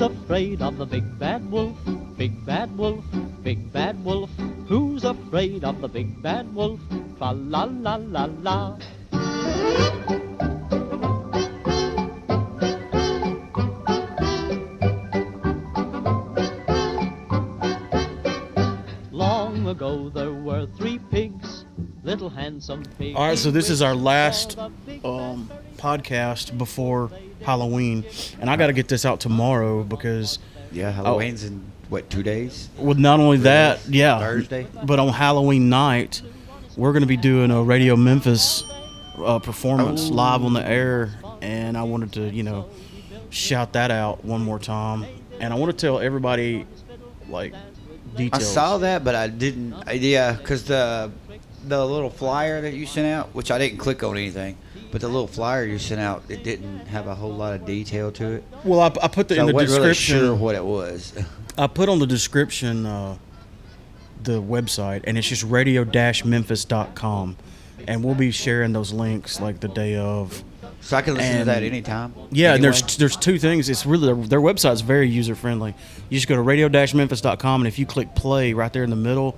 afraid of the big bad wolf? Big bad wolf, big bad wolf. Who's afraid of the big bad wolf? Fa la la la la. Long ago there were 3 pigs, little handsome pigs. All right, so this is our last podcast before Halloween, and I got to get this out tomorrow because Halloween's in what, 2 days? With not only that, Thursday, but on Halloween night we're going to be doing a Radio Memphis performance live on the air, and I wanted to shout that out one more time, and I want to tell everybody details. I saw that, but I didn't. Because the little flyer that you sent out, which I didn't click on anything, but the little flyer you sent out, it didn't have a whole lot of detail to it. Well, I put in the description. I wasn't really sure what it was. I put on the description the website, and it's just radio-memphis.com, and we'll be sharing those links the day of. So I can listen to that anytime? Yeah, anyway? there's 2 things. It's really their website's very user-friendly. You just go to radio-memphis.com, and if you click play right there in the middle,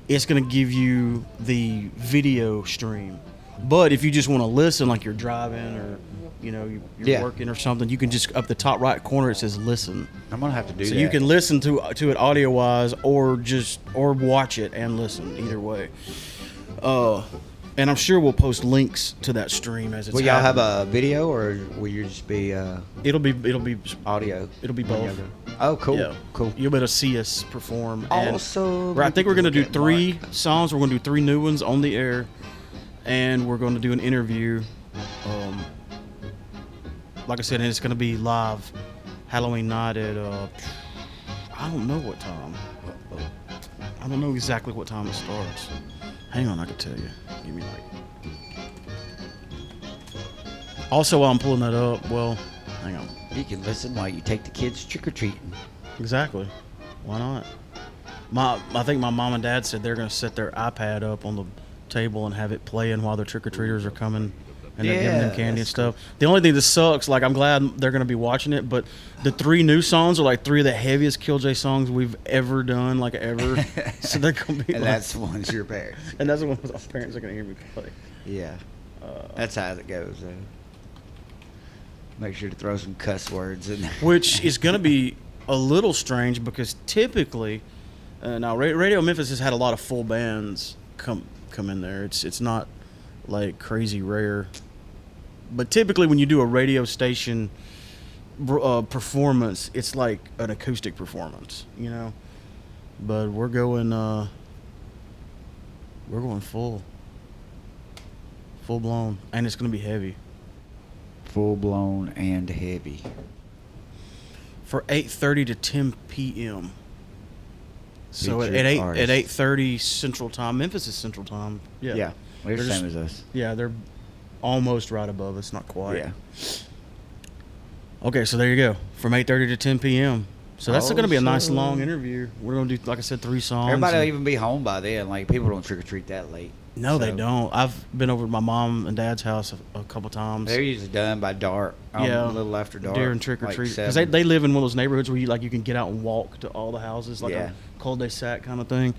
it's going to give you the video stream. But if you just want to listen, like you're driving or you're working or something, you can just up the top right corner it says listen. I'm gonna have to do that. So you can listen to it audio wise, or watch it and listen. Either way. And I'm sure we'll post links to that stream as it's. Will y'all have a video, or will you just be? It'll be audio. It'll be both. Oh, cool. Yeah. Cool. You'll be able to see us perform. Also, I think we're gonna do 3 songs. We're gonna do 3 new ones on the air, and we're gonna do an interview. Like I said, and it's gonna be live Halloween night at I don't know what time. I don't know exactly what time it starts. Hang on, I can tell you. Give me Also, while I'm pulling that up, hang on. You can listen while you take the kids trick-or-treating. Exactly. Why not? I think my mom and dad said they're going to set their iPad up on the table and have it playing while the trick-or-treaters are coming and they're giving them candy and stuff. Cool. The only thing that sucks, I'm glad they're going to be watching it, but the 3 new songs are 3 of the heaviest Kill J songs we've ever done, ever. So they're going to be and that's the ones your parents. And that's the ones our parents are going to hear me play. Yeah. That's how it goes, though. Make sure to throw some cuss words in there. Which is going to be a little strange because typically, now Radio Memphis has had a lot of full bands come in there. It's not crazy rare. But typically when you do a radio station performance, it's like an acoustic performance, But we're going full blown, and it's going to be heavy. Full blown and heavy. For 8:30 to 10 p.m. So at Featured 8:30 Central Time. Memphis is Central Time. Yeah. Yeah. They're the same as us. Yeah, they're almost right above us, not quite. Yeah. Okay, so there you go. From 8:30 to 10 p.m. So that's going to be a nice long interview. We're going to do, like I said, 3 songs. Everybody will even be home by then. People don't trick or treat that late. No, they don't. I've been over to my mom and dad's house a couple times. They're usually done by dark. A little after dark. During trick or treat, because they live in one of those neighborhoods where you can get out and walk to all the houses, a cul-de-sac kind of thing.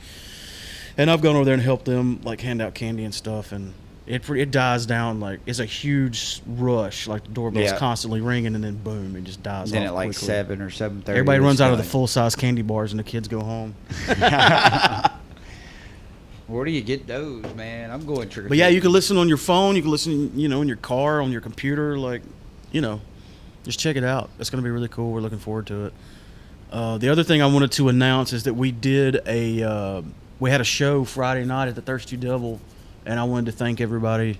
And I've gone over there and helped them hand out candy and stuff, and it dies down it's a huge rush. The doorbell's constantly ringing, and then boom, it just dies. Then off at quickly. 7 or 7:30. Everybody runs out of the full-size candy bars, and the kids go home. Where do you get those, man? I'm going trick or treat. But yeah, you can listen on your phone. You can listen, in your car, on your computer. Just check it out. It's going to be really cool. We're looking forward to it. The other thing I wanted to announce is that we had a show Friday night at the Thirsty Devil, and I wanted to thank everybody.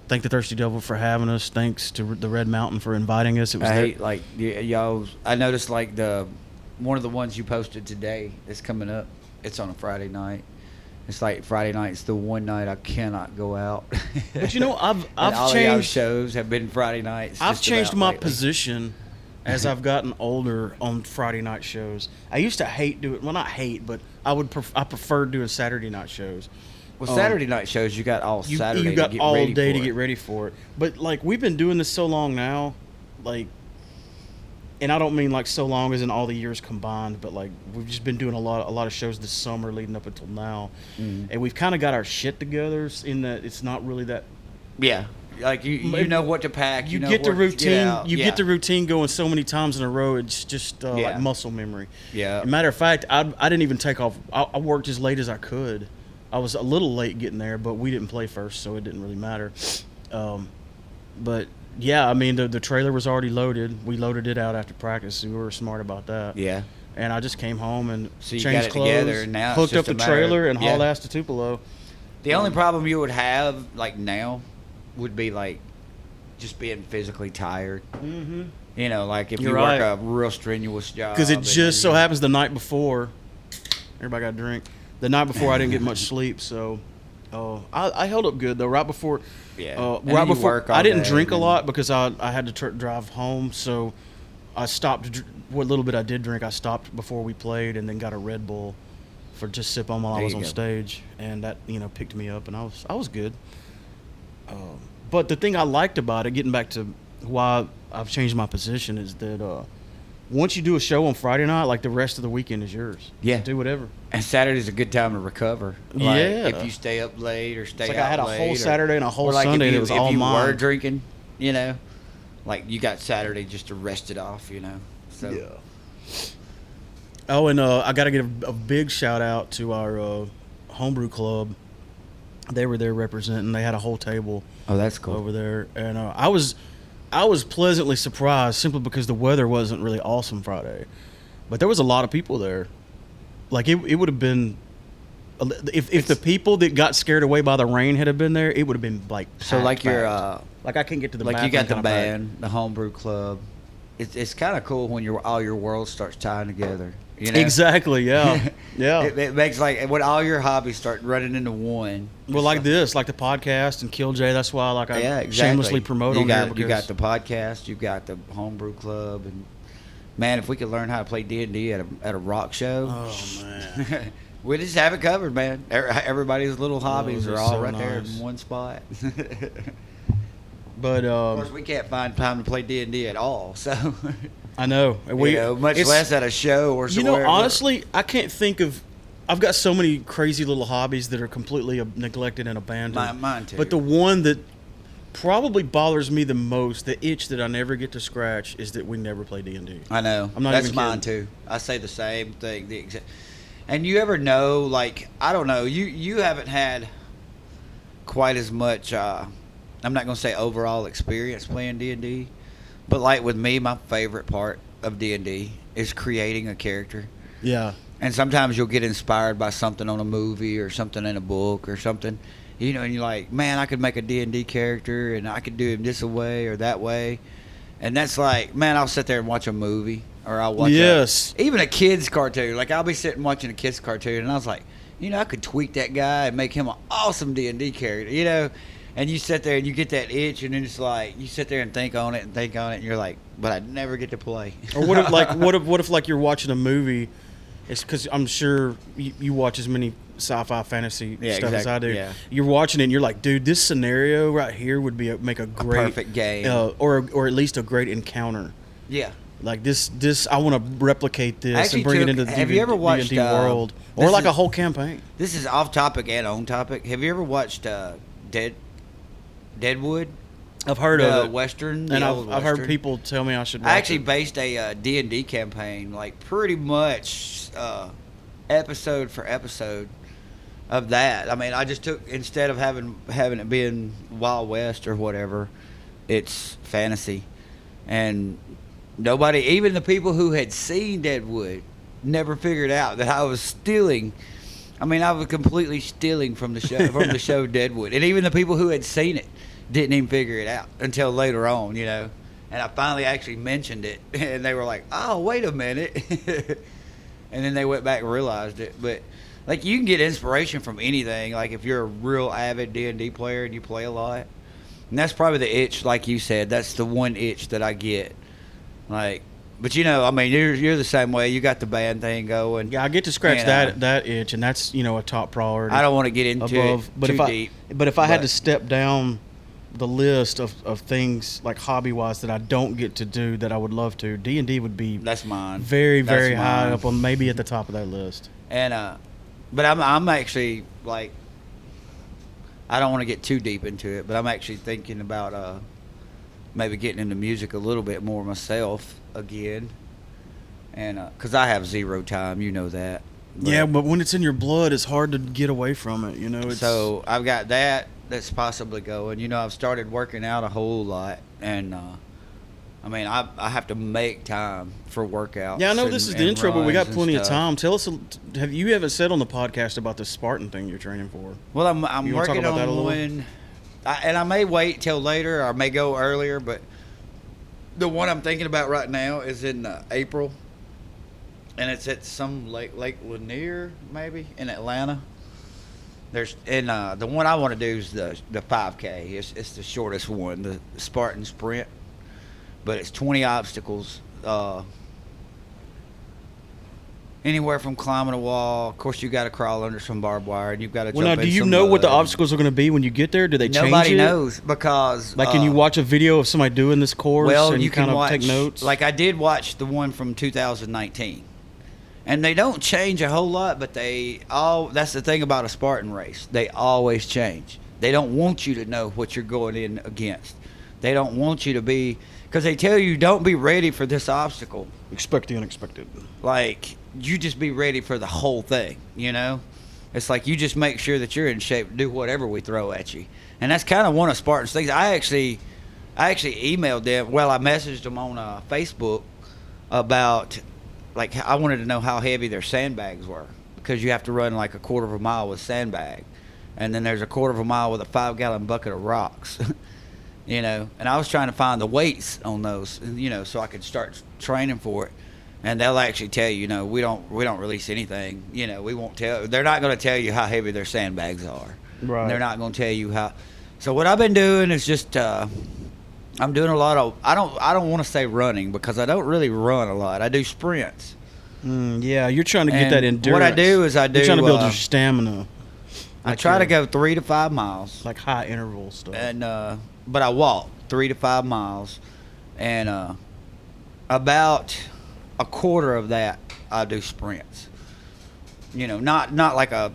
Thank the Thirsty Devil for having us. Thanks to the Red Mountain for inviting us. It was y'all. I noticed one of the ones you posted today is coming up. It's on a Friday night. It's Friday night's the one night I cannot go out. But I've all changed. Of y'all shows have been Friday nights. I've changed my position as I've gotten older on Friday night shows. I used to hate doing. Well, not hate, but I preferred doing Saturday night shows. Well, Saturday night shows you got all Saturday. You got to get all ready day for to it. get ready for it. But we've been doing this so long now, and I don't mean like so long as in all the years combined, but like we've just been doing a lot of shows this summer leading up until now, and we've kind of got our shit together in that it's not really that. Yeah, like you know what to pack. You know get the what to routine. get out. You get the routine going so many times in a row. It's just like Yeah. muscle memory. Yeah. As a matter of fact, I didn't even take off. I worked as late as I could. I was a little late getting there, but we didn't play first, so it didn't really matter. But yeah, I mean the trailer was already loaded. We loaded it out after practice. So we were smart about that. Yeah. And I just came home and So you changed got it clothes, together, and now it's hooked up just the a matter of- trailer, and hauled yeah. ass to Tupelo. The only problem you would have like now would be like just being physically tired. Mm-hmm. You know, like if You're you right. work a real strenuous job. Because it and just so then- happens the night before, everybody got a drink. The night before I didn't get much sleep, so I held up good though. Right before, Yeah. And right then you before work all I didn't day, drink a and- lot because I had to drive home, so I stopped. What little bit I did drink, I stopped before we played, and then got a Red Bull for just sip on while I There was you on go. stage, and that picked me up, and I was good. But the thing I liked about it, getting back to why I've changed my position, is that once you do a show on Friday night, like the rest of the weekend is yours. Yeah. Do whatever. And Saturday's a good time to recover. Like, Yeah. If you stay up late or stay It's like out I had a late whole or- Saturday and a whole or like Sunday if you, that was if all you mine. were drinking, you know, like you got Saturday just to rest it off, you know. So Oh, and I got to give a big shout out to our homebrew club. They were there representing. They had a whole table Oh, that's cool. over there, and I was pleasantly surprised simply because the weather wasn't really awesome Friday, but there was a lot of people there. Like it would have been. If the people that got scared away by the rain had been there, it would have been like So like packed, your packed. Like I can't get to the like you bathroom got the kinda packed. band, the homebrew club. It's kind of cool when all your world starts tying together. You know? Exactly. Yeah. Yeah. It makes like when all your hobbies start running into one. Well, like this, like the podcast and Kill Jay. That's why, like, I Yeah, exactly. shamelessly promote you on got, here. You got Because the podcast, you got the homebrew club, and man, if we could learn how to play D&D at a rock show, oh man, we just have it covered, man. Everybody's little hobbies Those are are all so right there nice. in one spot. but Of course, we can't find time to play D&D at all, so I know much it's- less at a show or You somewhere. know, honestly, I can't think of. I've got so many crazy little hobbies that are completely neglected and abandoned. Mine too. But the one that probably bothers me the most, the itch that I never get to scratch, is that we never play D&D. I know. I'm not That's even mine kidding. too. I say the same thing. And you ever know, like, I don't know, you haven't had quite as much. I'm not gonna say overall experience playing D&D, but like with me, my favorite part of D&D is creating a character. Yeah. And sometimes you'll get inspired by something on a movie or something in a book or something, you know, and you're like, man, I could make a D&D character and I could do him this way or that way. And that's like, man, I'll sit there and watch a movie or I'll watch even a kid's cartoon. Like I'll be sitting watching a kid's cartoon and I was like, you know, I could tweak that guy and make him an awesome D&D character, you know. And you sit there and you get that itch and then it's like, you sit there and think on it and you're like, but I never get to play. Or what if like you're watching a movie? It's because I'm sure you watch as many sci-fi fantasy stuff as I do. Yeah. You're watching it and you're like, dude, this scenario right here would make a great perfect game. or at least a great encounter. Yeah. Like this I want to replicate this Actually and bring it into the have you ever watched, D&D world, or this like is- a whole campaign. This is off topic and on topic. Have you ever watched Deadwood? I've heard The of it, Western, the and old I've heard Western? people tell me I should watch I actually it. based a D&D campaign, like pretty much episode for episode of that. I mean, I just took, instead of having it being Wild West or whatever, it's fantasy. And nobody, even the people who had seen Deadwood, never figured out that I was stealing. I mean, I was completely stealing from the show Deadwood. And even the people who had seen it didn't even figure it out until later on, you know. And I finally actually mentioned it, and they were like, "Oh, wait a minute." And then they went back and realized it. But like, you can get inspiration from anything. Like if you're a real avid D&D player and you play a lot, and that's probably the itch, like you said. That's the one itch that I get. Like, but you know, I mean, you're the same way. You got the band thing going. Yeah, I get to scratch You know. that itch, and that's a top priority. I don't want to get into above, it but too if I deep. but if I had to step down the list of things like hobby wise that I don't get to do that I would love to, D&D would be That's mine. very That's very high mine. up on, maybe at the top of that list. And but I'm actually like, I don't want to get too deep into it, but I'm actually thinking about maybe getting into music a little bit more myself again, and because I have zero time, you know that. Yeah, but when it's in your blood, it's hard to get away from it. You know, it's, So I've got that's possibly going. You know, I've started working out a whole lot, and I mean, I have to make time for workouts. yeah, I know this is the intro, but we got runs and plenty of stuff. time. Tell us, you haven't said on the podcast about the Spartan thing you're training for? Well, I'm You wanna talk working about that a on little? one, and I may wait till later, or I may go earlier. But the one I'm thinking about right now is in April, and it's at some Lake Lanier, maybe in Atlanta. There's the one I want to do is the 5K. It's the shortest one, the Spartan Sprint, but it's 20 obstacles. Anywhere from climbing a wall. Of course, you got to crawl under some barbed wire, and you've got to Well, jump now, in do you some know what the mud. obstacles are going to be when you get there? Do they change it? Nobody knows because Like, can you watch a video of somebody doing this course well, and you kind can of watch, take notes? Like I did watch the one from 2019, and they don't change a whole lot, but that's the thing about a Spartan race. They always change. They don't want you to know what you're going in against. They don't want you to be, because they tell you don't be ready for this obstacle. Expect the unexpected. Like, you just be ready for the whole thing, you know? It's like you just make sure that you're in shape to do whatever we throw at you. And that's kind of one of Spartan's things. I actually emailed them. Well, I messaged them on Facebook about, like, I wanted to know how heavy their sandbags were, because you have to run like a quarter of a mile with sandbag. And then there's a quarter of a mile with a 5-gallon bucket of rocks, you know? And I was trying to find the weights on those, you know, so I could start training for it. And they'll actually tell you, you know, we don't release anything. You know, we won't tell. They're not going to tell you how heavy their sandbags are. Right. And they're not going to tell you how. So what I've been doing is just I'm doing a lot of. I don't want to say running, because I don't really run a lot. I do sprints. Yeah, you're trying to get And that endurance. what I do is you're trying to build your stamina. I try to go 3 to 5 miles. Like high interval stuff. And but I walk 3 to 5 miles, and about a quarter of that I do sprints. You know, not like a,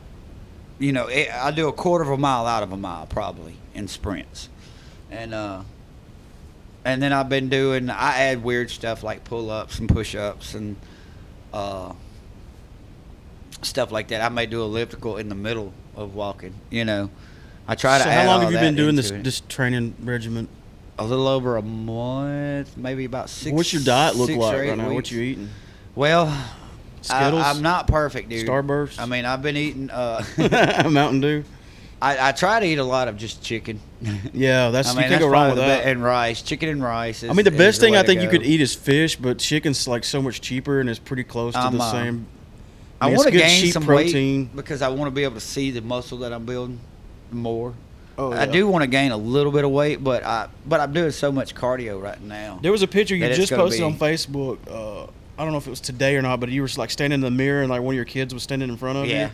you know, I do a quarter of a mile out of a mile probably in sprints, and then I've been doing. I add weird stuff like pull-ups and push-ups and stuff like that. I may do elliptical in the middle of walking. You know, I try to. So add how long all have you that been doing into it. this training regimen? A little over a month, maybe about 6. What's your diet look 6 like or 8 right now? What weeks. you eating? Well, Skittles? I'm not perfect, dude. Starburst? I mean, I've been eating. Mountain Dew? I try to eat a lot of just chicken. Yeah, that's I you mean, can't that's go wrong probably with that. and rice, chicken and rice. I mean, the best thing way I to think you go. could eat is fish, but chicken's like so much cheaper and it's pretty close to the same. I mean, want it's to good gain sheep some protein. weight because I want to be able to see the muscle that I'm building more. Oh, I yeah. do want to gain a little bit of weight, but I'm doing so much cardio right now. There was a picture you that it's just gonna posted be- on Facebook. I don't know if it was today or not, but you were like standing in the mirror and like one of your kids was standing in front of you. Yeah.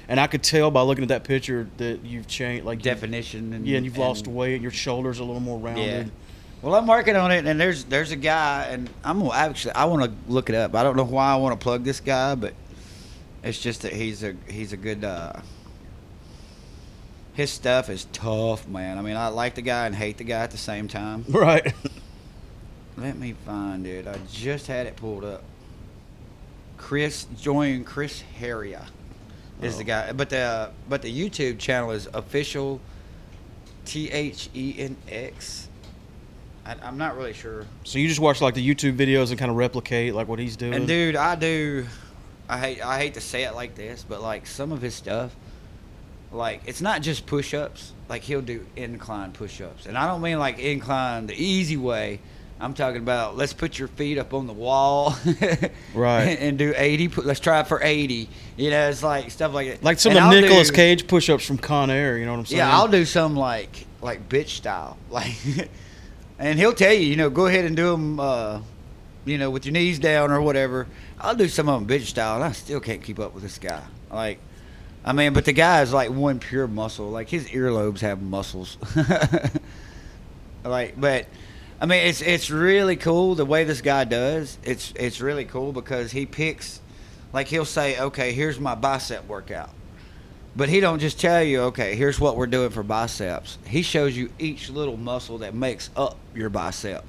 And I could tell by looking at that picture that you've changed, like Definition and and you've lost weight. Your shoulders are a little more rounded. Yeah. Well, I'm working on it, and there's a guy, and I want to look it up. I don't know why I want to plug this guy, but it's just that he's a good. His stuff is tough, man. I mean, I like the guy and hate the guy at the same time. Right. Let me find it. I just had it pulled up. Chris Harria is the guy, but the YouTube channel is official THENX. I'm not really sure. So you just watch like the YouTube videos and kind of replicate like what he's doing. And dude, I hate to say it like this, but like some of his stuff, like it's not just push-ups. Like he'll do incline push-ups, and I don't mean like incline the easy way. I'm talking about let's put your feet up on the wall, Right. and do 80. Let's try it for 80. You know, it's like stuff like that. Like some And of I'll Nicolas do- Cage push-ups from Con Air. You know what I'm saying? Yeah, I'll do some like bitch style, like, and he'll tell you, you know, go ahead and do them, you know, with your knees down or whatever. I'll do some of them bitch style, and I still can't keep up with this guy. Like, I mean, but the guy is like one pure muscle. Like his earlobes have muscles. Like, but I mean, it's really cool the way this guy does. It's really cool because he picks, like he'll say, okay, here's my bicep workout, but he don't just tell you, okay, here's what we're doing for biceps. He shows you each little muscle that makes up your bicep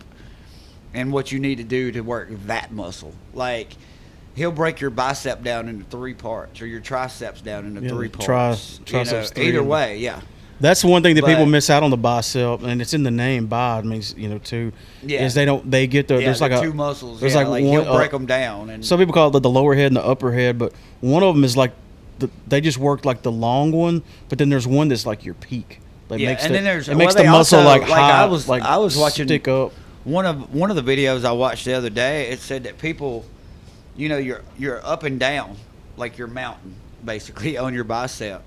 and what you need to do to work that muscle. Like, he'll break your bicep down into 3 parts or your triceps down into 3 parts. Triceps either way, yeah. That's the one thing that But- people miss out on the bicep, and it's in the name. Bi means too. Yeah. Is they get the Yeah, there's like the a 2 muscles. there's Yeah, like like one, he'll break them down. And some people call it the lower head and the upper head, but one of them is like they just work like the long one, but then there's one that's like your peak. Like yeah, and then there's it makes well, the they muscle also, like high, I was watching stick up. one of the videos I watched the other day. It said that people, you're up and down like you're mountain basically on your bicep.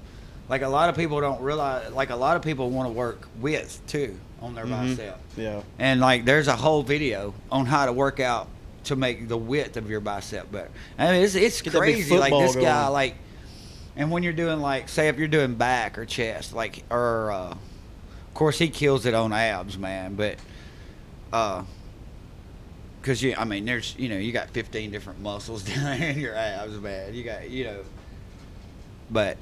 Like a lot of people don't realize. Like a lot of people want to work width too on their bicep. Yeah. And like there's a whole video on how to work out to make the width of your bicep better. I mean, it's Get that big crazy. Like football this guy, going. like, and when you're doing like, say if you're doing back or chest, like, or of course he kills it on abs, man. But because I mean, there's you got 15 different muscles down in your abs, man. You got but.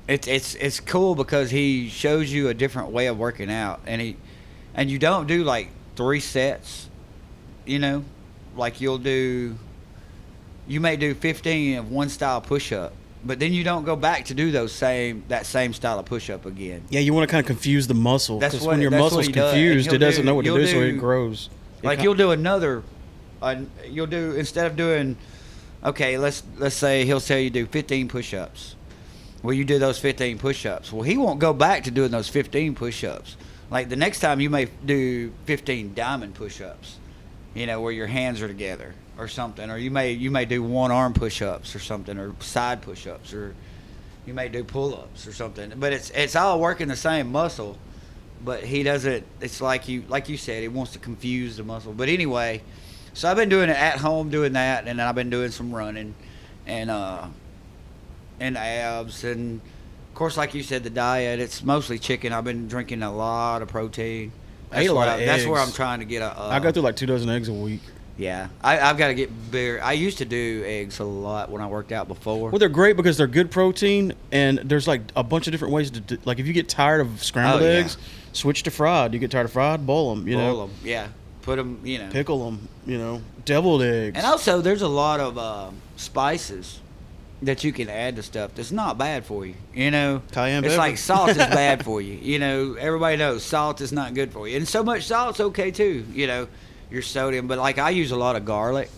It's cool because he shows you a different way of working out, and you don't do like 3 sets, like you may do 15 of one style push up, but then you don't go back to do that same style of push up again. Yeah, you want to kind of confuse the muscle That's because what- when your that's what muscle's he does. And confused, he'll it doesn't do- know what to you'll do, so do- it grows. Like you'll do instead of doing, okay, let's say he'll tell you do 15 push-ups. Well, you do those 15 push-ups. Well, he won't go back to doing those 15 push-ups. Like the next time you may do 15 diamond push-ups, where your hands are together or something, or you may do one arm push-ups or something, or side push-ups, or you may do pull-ups or something. But it's all working the same muscle, but he doesn't. It's like you said, he wants to confuse the muscle. But anyway, so I've been doing it at home, doing that, and then I've been doing some running, and abs, and of course, like you said, the diet. It's mostly chicken. I've been drinking a lot of protein. I ate a lot of eggs. That's where I'm trying to get I go through like 2 dozen eggs a week. Yeah, I've got to get bigger. I used to do eggs a lot when I worked out before. Well, they're great because they're good protein, and there's like a bunch of different ways to do. Like if you get tired of scrambled eggs, switch to fried. You get tired of fried, boil them. Boil them, yeah. Put them, pickle them. Deviled eggs. And also, there's a lot of spices that you can add to stuff that's not bad for you. Cayenne it's pepper. like salt is bad for you. Everybody knows salt is not good for you, and so much salt's okay too. Your sodium, but like I use a lot of garlic,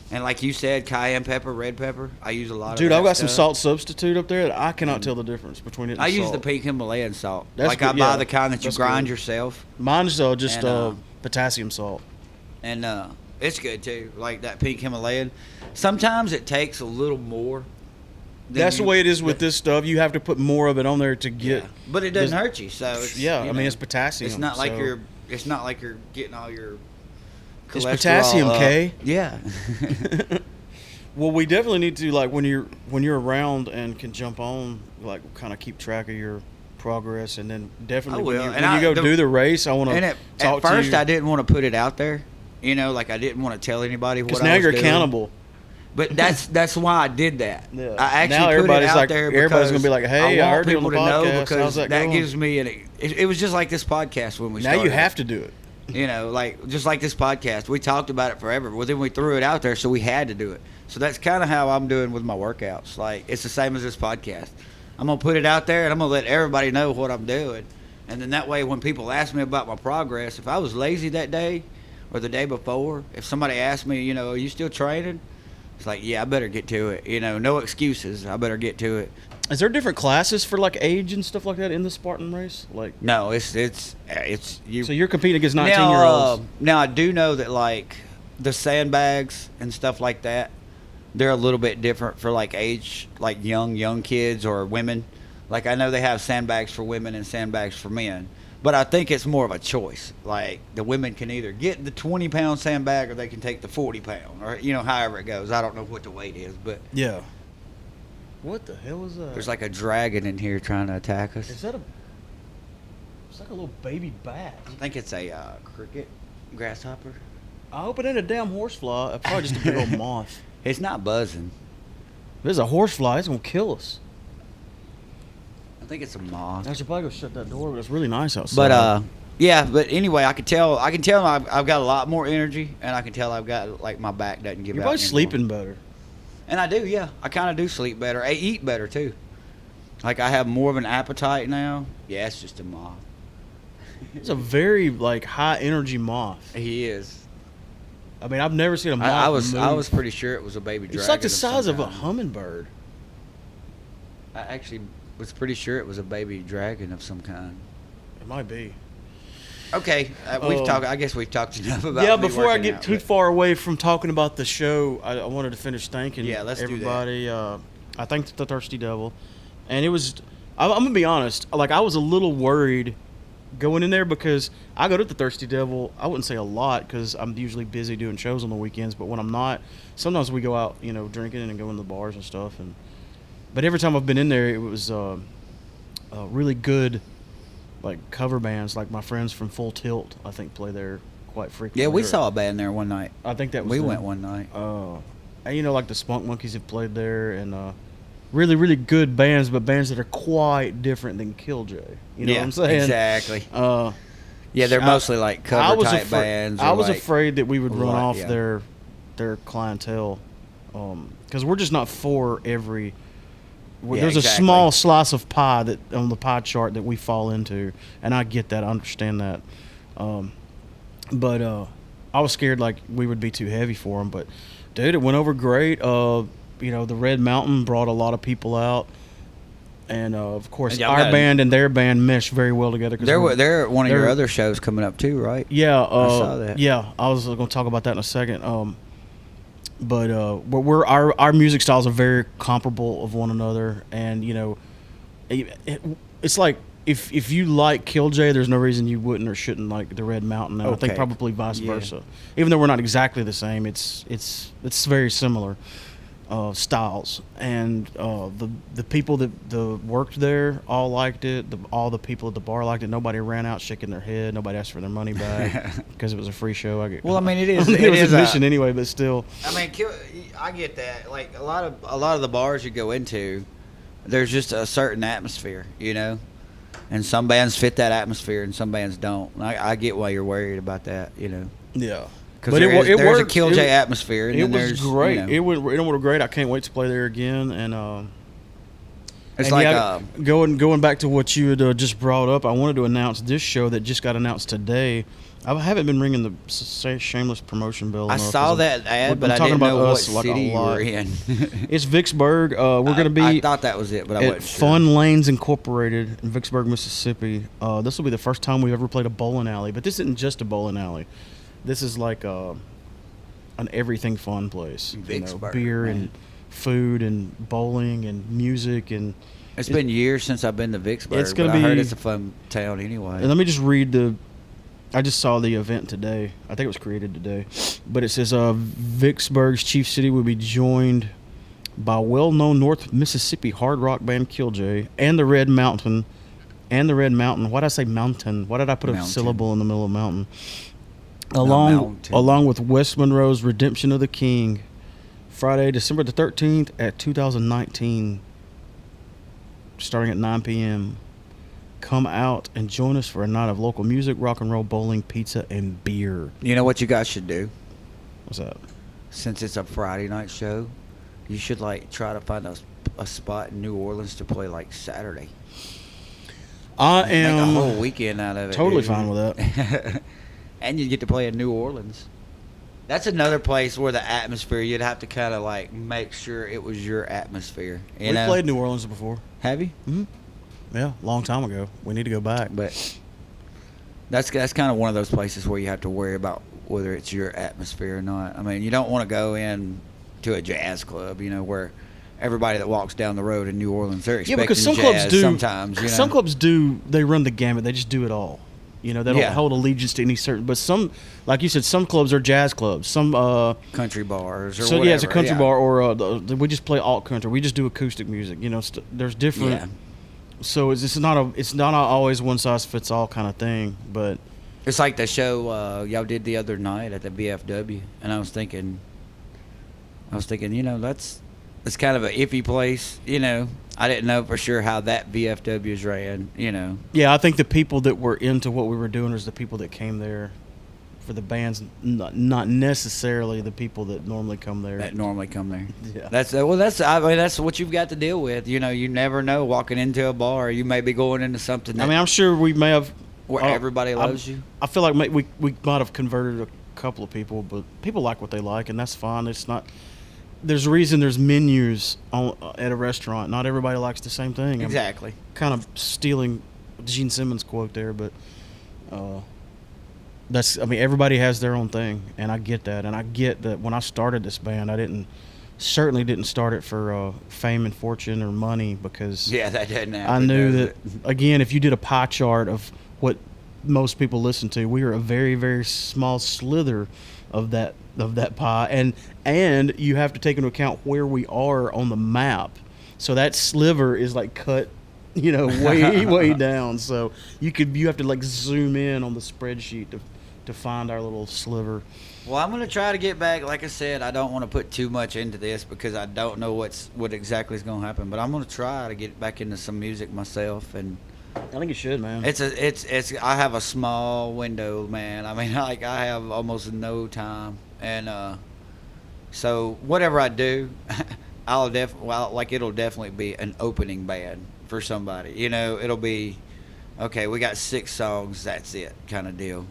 and like you said, cayenne pepper, red pepper. I use a lot of. Dude, that I've got some stuff. salt substitute up there that I cannot tell the difference between it and I use salt. the pink Himalayan salt. That's like good, I buy yeah, the kind that you that's grind good. yourself, Mine's just And, potassium salt. and it's good too. Like that pink Himalayan. Sometimes it takes a little more. than That's the you- way it is with this stuff. You have to put more of it on there to get. Yeah. But it doesn't this- hurt you, so it's, Yeah, you I mean know, it's potassium. It's not like so- you're getting all your It's cholesterol potassium, up. Kay. Yeah. Well, we definitely need to when you're around and can jump on, kind of keep track of your progress, and then definitely I when will. you, And when you go the- do the race, I want And to at talk first, to you. I didn't want to put it out there. Like I didn't want to tell anybody what I was Because now you're doing. accountable. But that's why I did that. Yeah. I actually Now put it everybody's out like- there everybody's because gonna be like, "Hey, I want heard you on people the to know podcast. because How's that going?" gives me it was just like this podcast when we Now started. you have to do it. Like just like this podcast, we talked about it forever. Well, then we threw it out there, so we had to do it. So that's kind of how I'm doing with my workouts. Like it's the same as this podcast. I'm gonna put it out there, and I'm gonna let everybody know what I'm doing. And then that way, when people ask me about my progress, if I was lazy that day or the day before, if somebody asked me, are you still training? It's like, yeah, I better get to it. No excuses. I better get to it. Is there different classes for age and stuff like that in the Spartan race? No, it's you. So you're competing against 19-year-olds. Now I do know that the sandbags and stuff like that, they're a little bit different for age, young kids or women. I know they have sandbags for women and sandbags for men, but I think it's more of a choice. The women can either get the 20-pound sandbag or they can take the 40-pound, or however it goes. I don't know what the weight is, but Yeah. What the hell is that? there's a dragon in here trying to attack us. Is that a It's like a little baby bat. I think it's a cricket, grasshopper. I hope it ain't a damn horsefly. It's probably just a big old moth. It's not buzzing. If it's a horsefly, it's gonna kill us. I think it's a moth. I should probably go shut that door, but it's really nice outside. But yeah. But anyway, I can tell. I've got a lot more energy, and I can tell I've got like my back doesn't give you're out probably anymore. sleeping better. And I do, yeah. I kind of do sleep better. I eat better too. Like I have more of an appetite now. Yeah, it's just a moth. It's a very like high energy moth. He is. I mean, I've never seen a moth. I was move. pretty sure it was a baby dragon. It's like the some size of a kind. hummingbird. I actually was pretty sure it was a baby dragon of some kind. It might be. Okay, we've talked. I guess we've talked enough about. Yeah, me before I working get out, too but- far away from talking about the show, I wanted to finish thanking let's do that. everybody. I thanked the Thirsty Devil, and it was. I'm gonna be honest. Like I was a little worried going in there because I go to the Thirsty Devil. I wouldn't say a lot because I'm usually busy doing shows on the weekends. But when I'm not, sometimes we go out, drinking and go in the bars and stuff. But every time I've been in there, it was really good, like cover bands. Like my friends from Full Tilt, I think, play there quite frequently. Yeah, we saw a band there one night. I think that was We them. went one night. And like the Spunk Monkeys have played there, and really, really good bands, but bands that are quite different than Killjoy. You know what I'm saying? Exactly. Uh, Yeah, they're mostly like cover type bands. I or was like- afraid that we would run like, off yeah. their clientele, because we're just not for every. Yeah, There's exactly. a small slice of pie that on the pie chart that we fall into, and I get that. I understand that. But I was scared like we would be too heavy for them. But dude, it went over great. The Red Mountain brought a lot of people out, and of course And y'all our got- band and their band meshed very well together. 'Cause They're one of your they're- other shows coming up too, right? Yeah, I saw that. Yeah, I was going to talk about that in a second. But our music styles are very comparable of one another, and it's like if you like Killjoy, there's no reason you wouldn't or shouldn't like the Red Mountain. And I think Okay. probably vice Yeah. versa. Even though we're not exactly the same, it's very similar styles, and the people that worked there all liked it. All the people at the bar liked it. Nobody ran out shaking their head. Nobody asked for their money back because it was a free show. Well, I mean, it is. it It was is admission anyway, but still. I mean, I get that. Like a lot of the bars you go into, there's just a certain atmosphere, and some bands fit that atmosphere and some bands don't. I get why you're worried about that, Yeah. Because there's a worked. Killjoy atmosphere. And It then was there's, great. It went great. I can't wait to play there again. And It's and like yeah, going back to what you had just brought up. I wanted to announce this show that just got announced today. I haven't been ringing the shameless promotion bell. I enough, saw 'cause that ad, I'm but I talking didn't know about what us like a city you lot. were in. It's Vicksburg. We're going to be I thought that was it, but I at wasn't sure. Fun Lanes Incorporated in Vicksburg, Mississippi. This will be the first time we've ever played a bowling alley, but this isn't just a bowling alley. This is like an everything fun place. Vicksburg, beer man. and food and bowling and music and. It's been years since I've been to Vicksburg. It's gonna but I heard be- it's a fun town anyway. And let me just read I just saw the event today. I think it was created today. But it says Vicksburg's chief city will be joined by well-known North Mississippi hard rock band Killjoy and the Red Mountain. Why did I say mountain? Why did I put a Mountain. syllable in the middle of mountain? Mountain. Along with West Monroe's Redemption of the King. Friday, December the 13th at 2019. Starting at 9 p.m. Come out and join us for a night of local music, rock and roll, bowling, pizza, and beer. You know what you guys should do? What's that? Since it's a Friday night show, you should try to find a spot in New Orleans to play Saturday. I Make a am whole weekend out of it. totally dude. fine with that. And you get to play in New Orleans. That's another place where the atmosphere, you'd have to kind of make sure it was your atmosphere. We played New Orleans before. Have you? Mm-hmm. Yeah, long time ago. We need to go back. But that's kind of one of those places where you have to worry about whether it's your atmosphere or not. I mean, you don't want to go in to a jazz club, where everybody that walks down the road in New Orleans, they're expecting because some jazz clubs do. sometimes. Some clubs do. They run the gamut. They just do it all. They don't Yeah. hold allegiance to any certain. But some, like you said, some clubs are jazz clubs. Some country bars or so whatever. yeah, it's a country yeah. bar, or we just play alt country. We just do acoustic music. There's different. Yeah. So it's not always one size fits all kind of thing, but It's like the show y'all did the other night at the BFW, and I was thinking, that's kind of an iffy place. I didn't know for sure how that BFW's ran. yeah, I think the people that were into what we were doing is the people that came there for the bands, not necessarily the people that normally come there. Yeah. That's what you've got to deal with. You never know walking into a bar. You may be going into something. I mean, I'm sure we may have where everybody loves you. I feel like we might have converted a couple of people, but people like what they like, and that's fine. It's not. There's a reason there's menus at a restaurant. Not everybody likes the same thing. Exactly. I'm kind of stealing Gene Simmons' quote there, but everybody has their own thing, and I get that. And I get that when I started this band, I certainly didn't start it for fame and fortune or money, because that doesn't happen. I knew that, again, if you did a pie chart of what most people listen to, we are a very, very small slither of that pie, and you have to take into account where we are on the map. So that sliver is like cut, way down. So you have to like zoom in on the spreadsheet to find our little sliver. Well, I'm gonna try to get back. Like I said, I don't want to put too much into this because I don't know what exactly is gonna happen. But I'm gonna try to get back into some music myself, and I think you should, man. I have a small window, man. I mean, like I have almost no time, and so whatever I do, it'll definitely be an opening band for somebody. It'll be okay. We got 6 songs. That's it, kind of deal.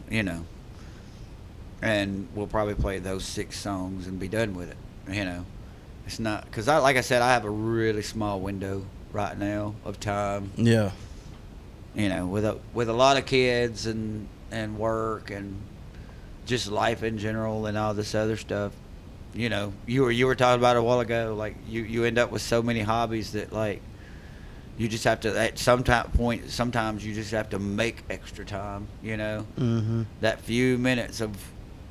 And we'll probably play those 6 songs and be done with it. It's not because like I said, I have a really small window right now of time. Yeah. With a lot of kids and work and just life in general and all this other stuff. You were talking about it a while ago. Like you end up with so many hobbies that like you just have to at some point. Sometimes you just have to make extra time. Mm-hmm. That few minutes of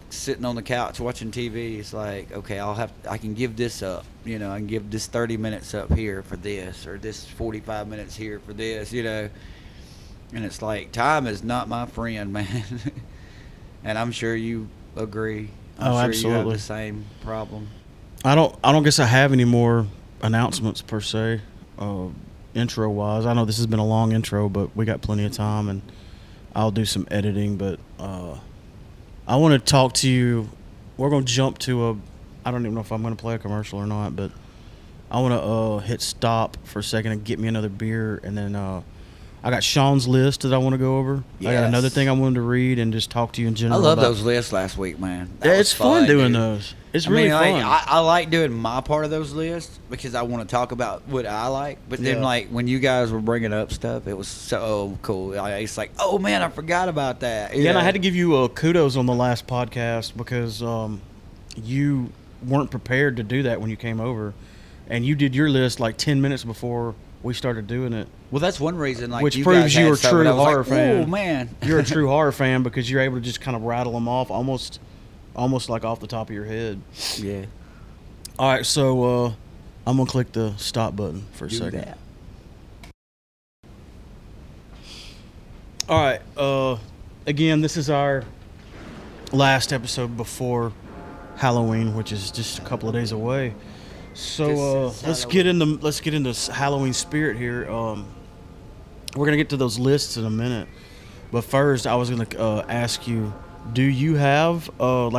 sitting on the couch watching TV. It's like, okay, I can give this up. I can give this 30 minutes up here for this, or this 45 minutes here for this. And it's like, time is not my friend, man. And I'm sure you agree. I'm sure absolutely. You have the same problem. I don't guess I have any more announcements per se, intro wise. I know this has been a long intro, but we got plenty of time, and I'll do some editing. But I want to talk to you. We're going to jump to I don't even know if I'm going to play a commercial or not, but I want to hit stop for a second and get me another beer, and then I got Sean's list that I want to go over. Yes. I got another thing I wanted to read and just talk to you in general. I love those lists last week, man. It's fun doing those. It's really fun. I like doing my part of those lists because I want to talk about what I like. But then, like, when you guys were bringing up stuff, it was so cool. It's like, oh, man, I forgot about that. Yeah, and I had to give you kudos on the last podcast because you weren't prepared to do that when you came over. And you did your list like 10 minutes before we started doing it. Well, that's one reason. Like, which proves you're a true horror fan. Oh, man. You're a true horror fan because you're able to just kind of rattle them off almost like off the top of your head. Yeah. All right, so I'm going to click the stop button for a second. That. All right. Again, this is our last episode before Halloween, which is just a couple of days away. So let's get into Halloween spirit here. We're gonna get to those lists in a minute, but first I was gonna ask you, do you have I'm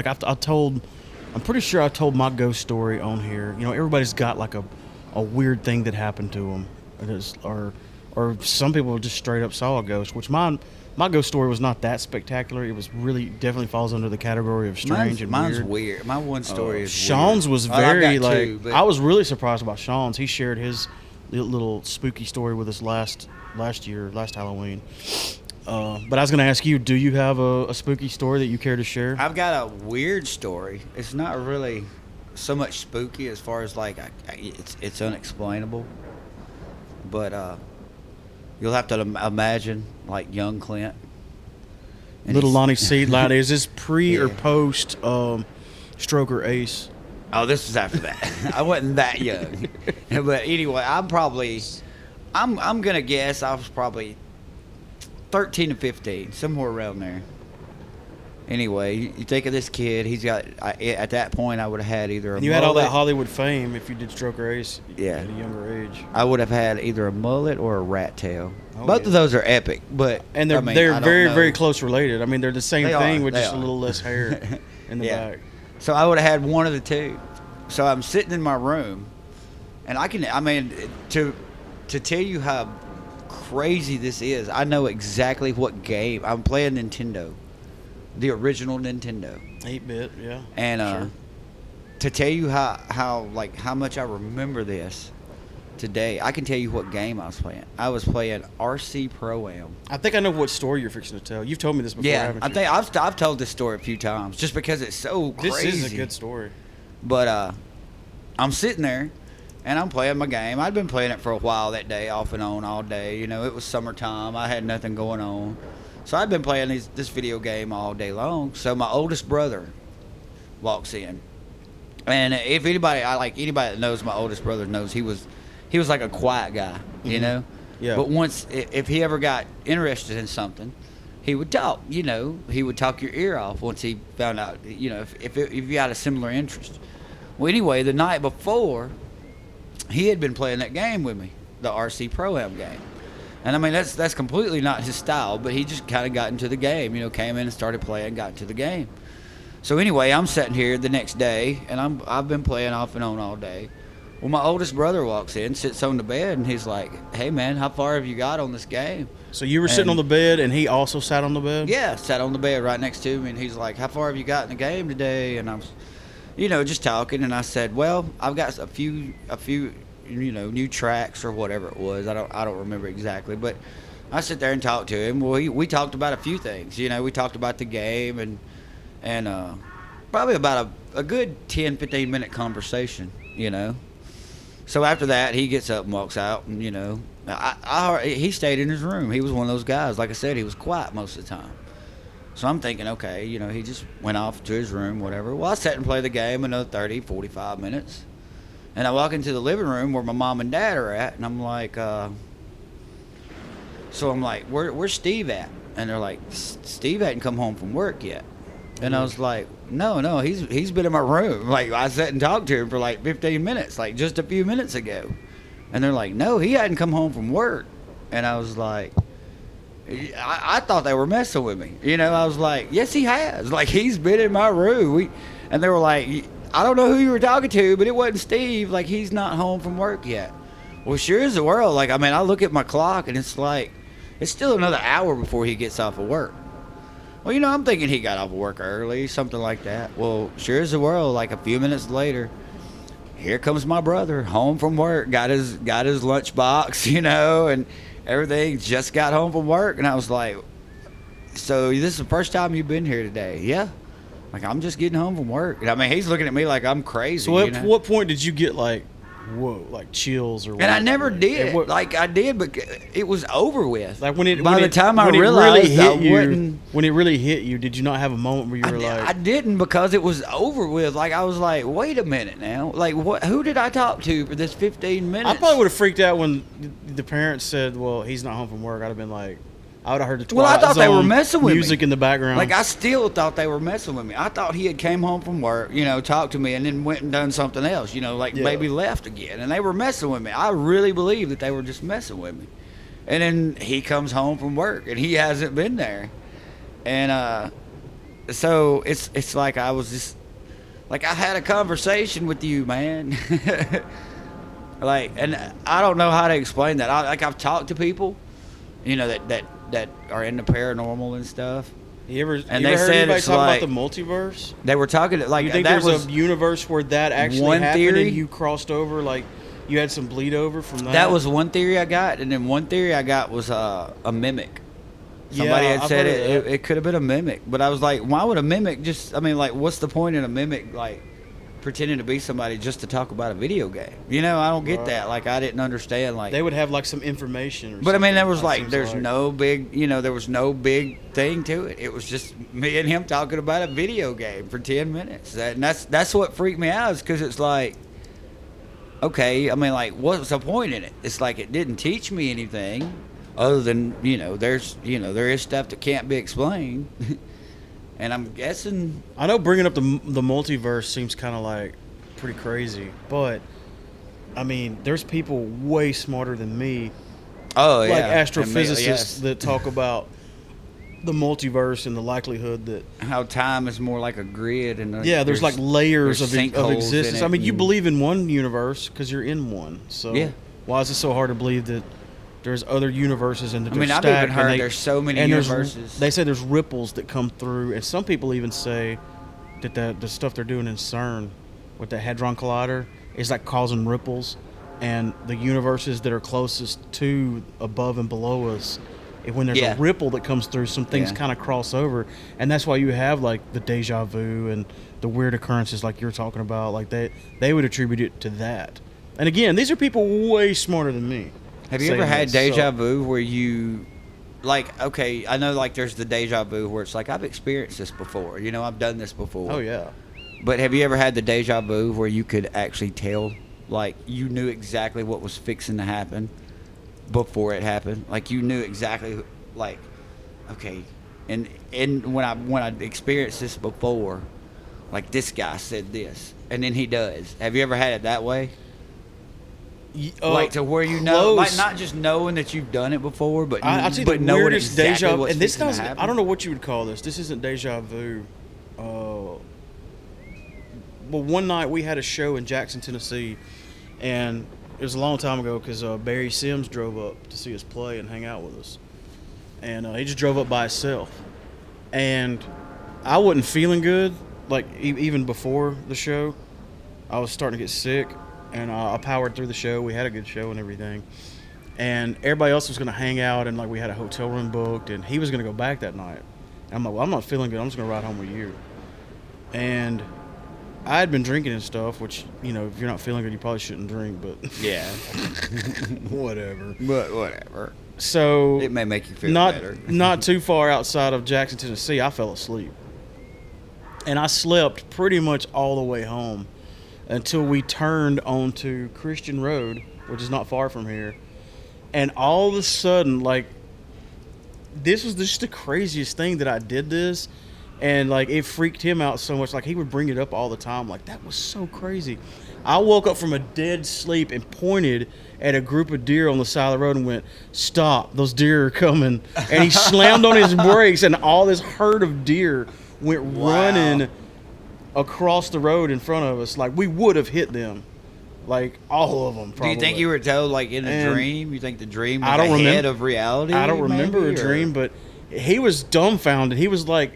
pretty sure I told my ghost story on here. Everybody's got like a weird thing that happened to them, or some people just straight up saw a ghost. Which my ghost story was not that spectacular. It was definitely falls under the category of strange and weird. Mine's weird. My one story is Sean's weird. was very I was really surprised about Sean's. He shared his little spooky story with us last Halloween. But I was going to ask you, do you have a spooky story that you care to share? I've got a weird story. It's not really so much spooky as far as like it's unexplainable. But you'll have to imagine like young Clint. And little Lonnie Seed Loud. Is this pre or post Stroker Ace? Oh, this was after that. I wasn't that young. But anyway, I'm probably I'm gonna guess I was probably 13 to 15, somewhere around there. Anyway, you think of this kid. He's got. At that point, I would have had either a. And you had all that mullet- Hollywood fame if you did stroke race. Yeah. At a younger age. I would have had either a mullet or a rat tail. Oh, Both yeah. of those are epic, but And they're I mean, they're I don't very know. very close related. I mean, they're the same They thing are, with they just a are. little less hair in the Yeah. back. So I would have had one of the two. So I'm sitting in my room, and I mean, to tell you how crazy this is, I know exactly what game I'm playing. Nintendo, the original Nintendo, 8-bit, yeah. and Sure. to tell you how much I remember this today, I can tell you what game I was playing. I was playing RC Pro-Am. I think I know what story you're fixing to tell. You've told me this before, Yeah, haven't I you? think I've told this story a few times just because it's so This crazy. is a good story. But I'm sitting there, and I'm playing my game. I'd been playing it for a while that day, off and on all day. You know, it was summertime. I had nothing going on. So I'd been playing this video game all day long. So my oldest brother walks in. And if anybody that knows my oldest brother knows he was like a quiet guy, you know? Yeah. But if he ever got interested in something, he would talk, you know. He would talk your ear off once he found out, you know, if you had a similar interest. Well, anyway, the night before, he had been playing that game with me, the RC Pro-Am game. And I mean, that's completely not his style, but he just kind of got into the game, you know, came in and started playing, got into the game. So anyway, I'm sitting here the next day, and I've been playing off and on all day. Well, my oldest brother walks in, sits on the bed, and he's like, "Hey, man, how far have you got on this game?" So you were sitting And- on the bed, and he also sat on the bed? Yeah, sat on the bed right next to me, and he's like, "How far have you got in the game today?" And I was, you know, just talking, and I said, "Well, I've got a few, you know, new tracks or whatever it was. I don't remember exactly, but I sit there and talk to him. Well, we talked about a few things. You know, we talked about the game and probably about a good 10, 15 minute conversation. You know. So after that, he gets up and walks out, and you know, he stayed in his room. He was one of those guys. Like I said, he was quiet most of the time. So I'm thinking, okay, you know, he just went off to his room, whatever. Well, I sat and played the game another 30, 45 minutes. And I walk into the living room where my mom and dad are at, and I'm like, so I'm like, where's Steve at? And they're like, Steve hadn't come home from work yet. And I was like, no, he's been in my room. Like, I sat and talked to him for like 15 minutes, like just a few minutes ago. And they're like, no, he hadn't come home from work. And I was like, I thought they were messing with me. You know, I was like, yes, he has. Like, he's been in my room. And they were like, I don't know who you were talking to, but it wasn't Steve. Like, he's not home from work yet. Well, sure as the world. Like, I mean, I look at my clock, and it's like, it's still another hour before he gets off of work. Well, you know, I'm thinking he got off of work early, something like that. Well, sure as the world, like a few minutes later, here comes my brother home from work, got his lunchbox, you know, and everything, just got home from work. And I was like, so this is the first time you've been here today? Yeah. Like, I'm just getting home from work. And I mean, he's looking at me like I'm crazy. So you at know? what point did you get like, whoa, like chills or And I never like, did. at what- Like, I did, but it was over with. like when it By when the it- time I when it realized really I hit you, wouldn't. when it really hit you, did you not have a moment where you were I like, didn't, because it was over with. Like, I was like, wait a minute now. Like, what? Who did I talk to for this 15 minutes? I probably would have freaked out when the parents said, "Well, he's not home from work." I'd have been like, I would have heard the Well, I Twilight thought they were Zone messing with me. music in the background. Like, I still thought they were messing with me. I thought he had came home from work, you know, talked to me, and then went and done something else, you know, like Yeah. maybe left again. And they were messing with me. I really believe that they were just messing with me. And then he comes home from work, and he hasn't been there. And so it's like I was just, like, I had a conversation with you, man. Like, and I don't know how to explain that. I've talked to people, you know, that are into paranormal and stuff. you ever and you they ever heard said anybody it's talk like- about the multiverse? They were talking like You think that there's was a universe where that actually one happened theory? and you crossed over, like you had some bleed over from that? that was one theory I got, and then one theory I got was a mimic. Somebody Yeah, had I've said heard of that. it could have been a mimic, but I was like, why would a mimic just? I mean, like, what's the point in a mimic like pretending to be somebody just to talk about a video game? You know, I don't get Right. that. Like, I didn't understand. Like, They would have like some information. Or but I mean, there was something, it like, seems there's like. no big, you know, there was no big thing to it. It was just me and him talking about a video game for 10 minutes. And that's what freaked me out, is because it's like, okay, I mean, like, what's the point in it? It's like it didn't teach me anything other than, there is stuff that can't be explained. And I'm guessing. I know bringing up the multiverse seems kind of like pretty crazy, but I mean, there's people way smarter than me, Oh, yeah. like And me- astrophysicists yes. that talk about the multiverse and the likelihood that How time is more like a grid. And there's like layers there's of sinkholes in existence. it I mean, you and- believe in one universe because you're in one. So Yeah. why is it so hard to believe that there's other universes and that I mean, they're I've even stacked and heard there's so many and universes. They say there's ripples that come through, and some people even say that the stuff they're doing in CERN with the Hadron Collider is like causing ripples, and the universes that are closest to above and below us, when there's Yeah. a ripple that comes through, some things Yeah. kind of cross over, and that's why you have like the deja vu and the weird occurrences like you're talking about. Like they would attribute it to that. And again, these are people way smarter than me. Have you saying ever had that, deja so- vu where you, like, okay, I know, like, there's the deja vu where it's like, I've experienced this before. I've done this before. Oh yeah. But have you ever had the deja vu where you could actually tell, like, you knew exactly what was fixing to happen before it happened? Like, you knew exactly, like, okay, and when I experienced this before, like, this guy said this, and then he does. Have you ever had it that way? Like, to where you know, like, close. not just knowing that you've done it before, but I'll tell you but the knowing weirdest exactly deja. what's And this fixing to doesn't. happen. I don't know what you would call this. This isn't deja vu. Well, one night we had a show in Jackson, Tennessee, and it was a long time ago because Barry Sims drove up to see us play and hang out with us, and he just drove up by himself, and I wasn't feeling good. Like even before the show, I was starting to get sick, and I powered through the show. We had a good show and everything, and everybody else was going to hang out, and like we had a hotel room booked, and he was going to go back that night. And I'm like, well, I'm not feeling good. I'm just going to ride home with you. And I had been drinking and stuff, which, if you're not feeling good, you probably shouldn't drink, but Yeah, whatever. but whatever. So It may make you feel not better. not too far outside of Jackson, Tennessee, I fell asleep. And I slept pretty much all the way home until we turned onto Christian Road, which is not far from here. And all of a sudden, like, this was just the craziest thing that I did this. And, like, it freaked him out so much. Like, he would bring it up all the time. Like, that was so crazy. I woke up from a dead sleep and pointed at a group of deer on the side of the road and went, "Stop, those deer are coming." And he slammed on his brakes, and all this herd of deer went running across the road in front of us. Like, we would have hit them. Like, all of them, probably. Do you think you were told, like, in a And dream? You think the dream was I don't ahead remember- of reality? I don't remember maybe, a or- dream, but he was dumbfounded. He was like,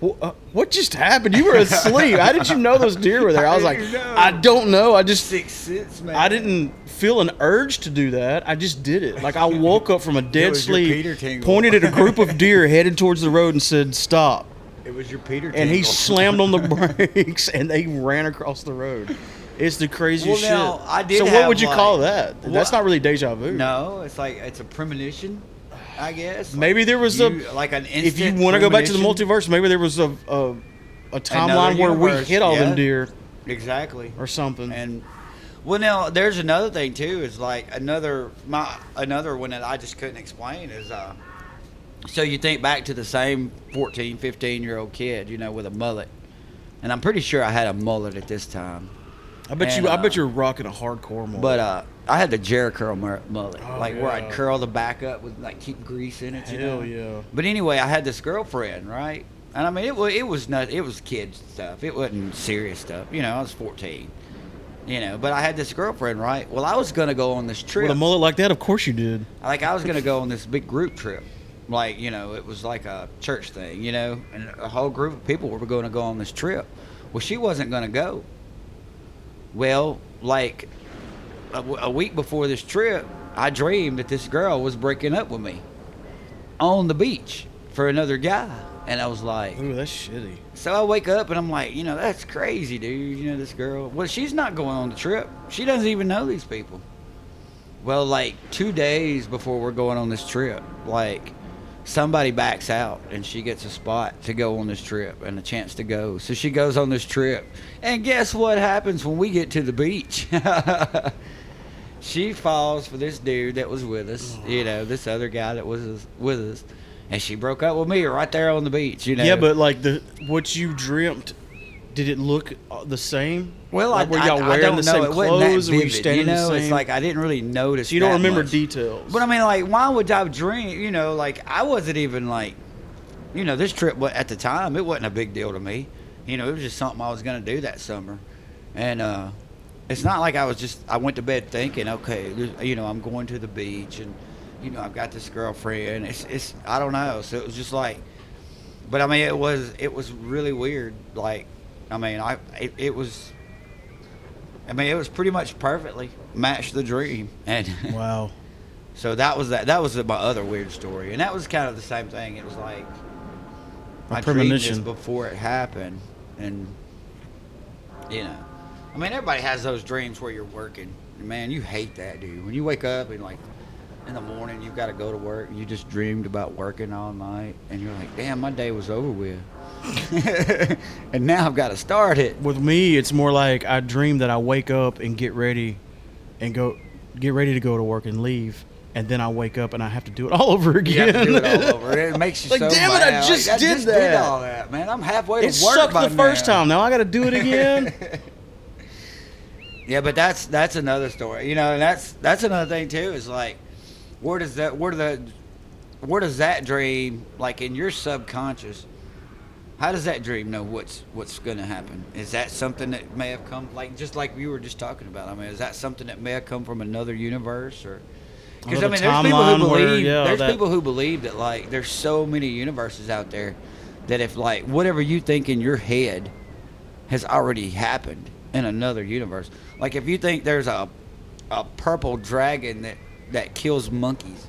"What just happened? You were asleep. How did you know those deer were there?" I was like, didn't know. "I don't know. I just Sixth sense, man. I didn't feel an urge to do that. I just did it. Like, I woke up from a dead was your sleep, Peter tingle. pointed at a group of deer headed towards the road and said, "Stop." It was your Peter And he tingle. slammed on the brakes, and they ran across the road. It's the craziest Well, now, shit. I did so what have, would you like- call that? That's Well, not really deja vu. No, it's like it's a premonition, I guess. Like, Maybe there was like an instant if you want to go back to the premonition. multiverse, maybe there was a timeline where we universe, hit all them yeah. deer Exactly. or something. And well, now there's another thing too. Is like another one that I just couldn't explain is so you think back to the same 14, 15-year-old kid, with a mullet, and I'm pretty sure I had a mullet at this time. I bet and, I bet you're rocking a hardcore mullet. But I had the Jerry curl mullet, Oh, like where I'd yeah. curl the back up with like keep grease in it. Hell yeah. But anyway, I had this girlfriend, right? And I mean, it was not, it was kid stuff. It wasn't serious stuff. I was 14. But I had this girlfriend, right? Well, I was gonna go on this trip. With a mullet like that, of course you did. Like I was gonna go on this big group trip. Like it was like a church thing, and a whole group of people were going to go on this trip. Well, she wasn't gonna go. Well, like a week before this trip, I dreamed that this girl was breaking up with me on the beach for another guy. And I was like, Ooh, that's shitty. so I wake up and I'm like, that's crazy, dude. This girl, well, she's not going on the trip. She doesn't even know these people. Well, like 2 days before we're going on this trip, like somebody backs out and she gets a spot to go on this trip and a chance to go. So she goes on this trip. And guess what happens when we get to the beach? She falls for this dude that was with us, this other guy that was with us. And she broke up with me right there on the beach, Yeah, but like what you dreamt, did it look the same? Well, like, were y'all I wearing don't the know. same It wasn't that clothes? Were you vivid, standing the same? It's like I didn't really notice. So you don't that remember much. details. But I mean, like, why would I dream? Like I wasn't even like, this trip. At the time, it wasn't a big deal to me. It was just something I was gonna do that summer, and it's not like I went to bed thinking, okay, I'm going to the beach, and I've got this girlfriend. It's I don't know. So it was just like, but I mean, it was really weird. Like, I mean, it was pretty much perfectly matched the dream. And wow. So that was my other weird story, and that was kind of the same thing. It was like I dreamed this before it happened, and I mean, everybody has those dreams where you're working. Man, you hate that, dude. When you wake up and like in the morning you've got to go to work, and you just dreamed about working all night, and you're like, damn, my day was over with. And now I've got to start it. With me, it's more like I dream that I wake up and get ready to go to work and leave, and then I wake up and I have to do it all over again. You have to do it all over. It makes you like, so damn mad. it, I just did that. Did all that, man. I'm halfway to it work sucked by the first now. time. Now I got to do it again. Yeah, but that's another story. And that's another thing too. Is like, where does that dream, like in your subconscious, how does that dream know what's going to happen? Is that something that may have come, like just like you were just talking about? I mean, is that something that may have come from another universe, or? Because I mean, there's people who believe that like there's so many universes out there that if like whatever you think in your head has already happened in another universe. Like if you think there's a purple dragon that kills monkeys.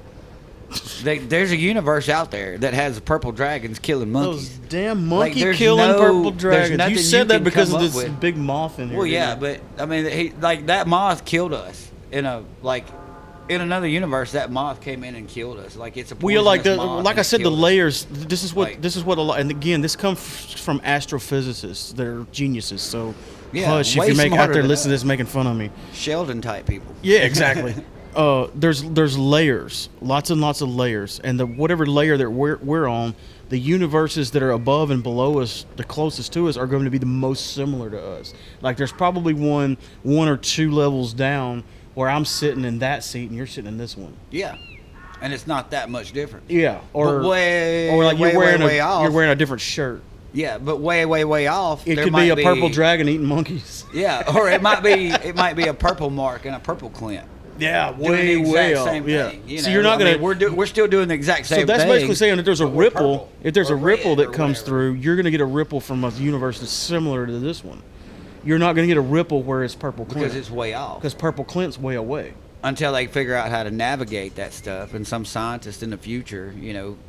There's a universe out there that has purple dragons killing monkeys. Those damn monkey killing purple dragons. You said that because of this big moth in here. Well, yeah, but I mean, that moth killed us in another universe. That moth came in and killed us. Like it's a poisonous moth, like I said, the layers. This is what a lot. And again, this comes from astrophysicists. They're geniuses. So hush if you're out there listening to this making fun of me. Sheldon type people. Yeah, exactly. There's layers, lots and lots of layers, and whatever layer that we're on, the universes that are above and below us, the closest to us, are going to be the most similar to us. Like there's probably one or two levels down where I'm sitting in that seat and you're sitting in this one. Yeah, and it's not that much different. Yeah, or like you're wearing a different shirt. Yeah, but way off. It could be a purple dragon eating monkeys. Yeah, or it might be a purple mark and a purple Clint. Yeah, way off. Same thing, so you're not gonna. We're still doing the exact same thing. So that's basically saying that there's a ripple. If there's a ripple that comes through, you're gonna get a ripple from a universe that's similar to this one. You're not gonna get a ripple where it's purple Clint because it's way off. Because purple Clint's way away. Until they figure out how to navigate that stuff, and some scientist in the future,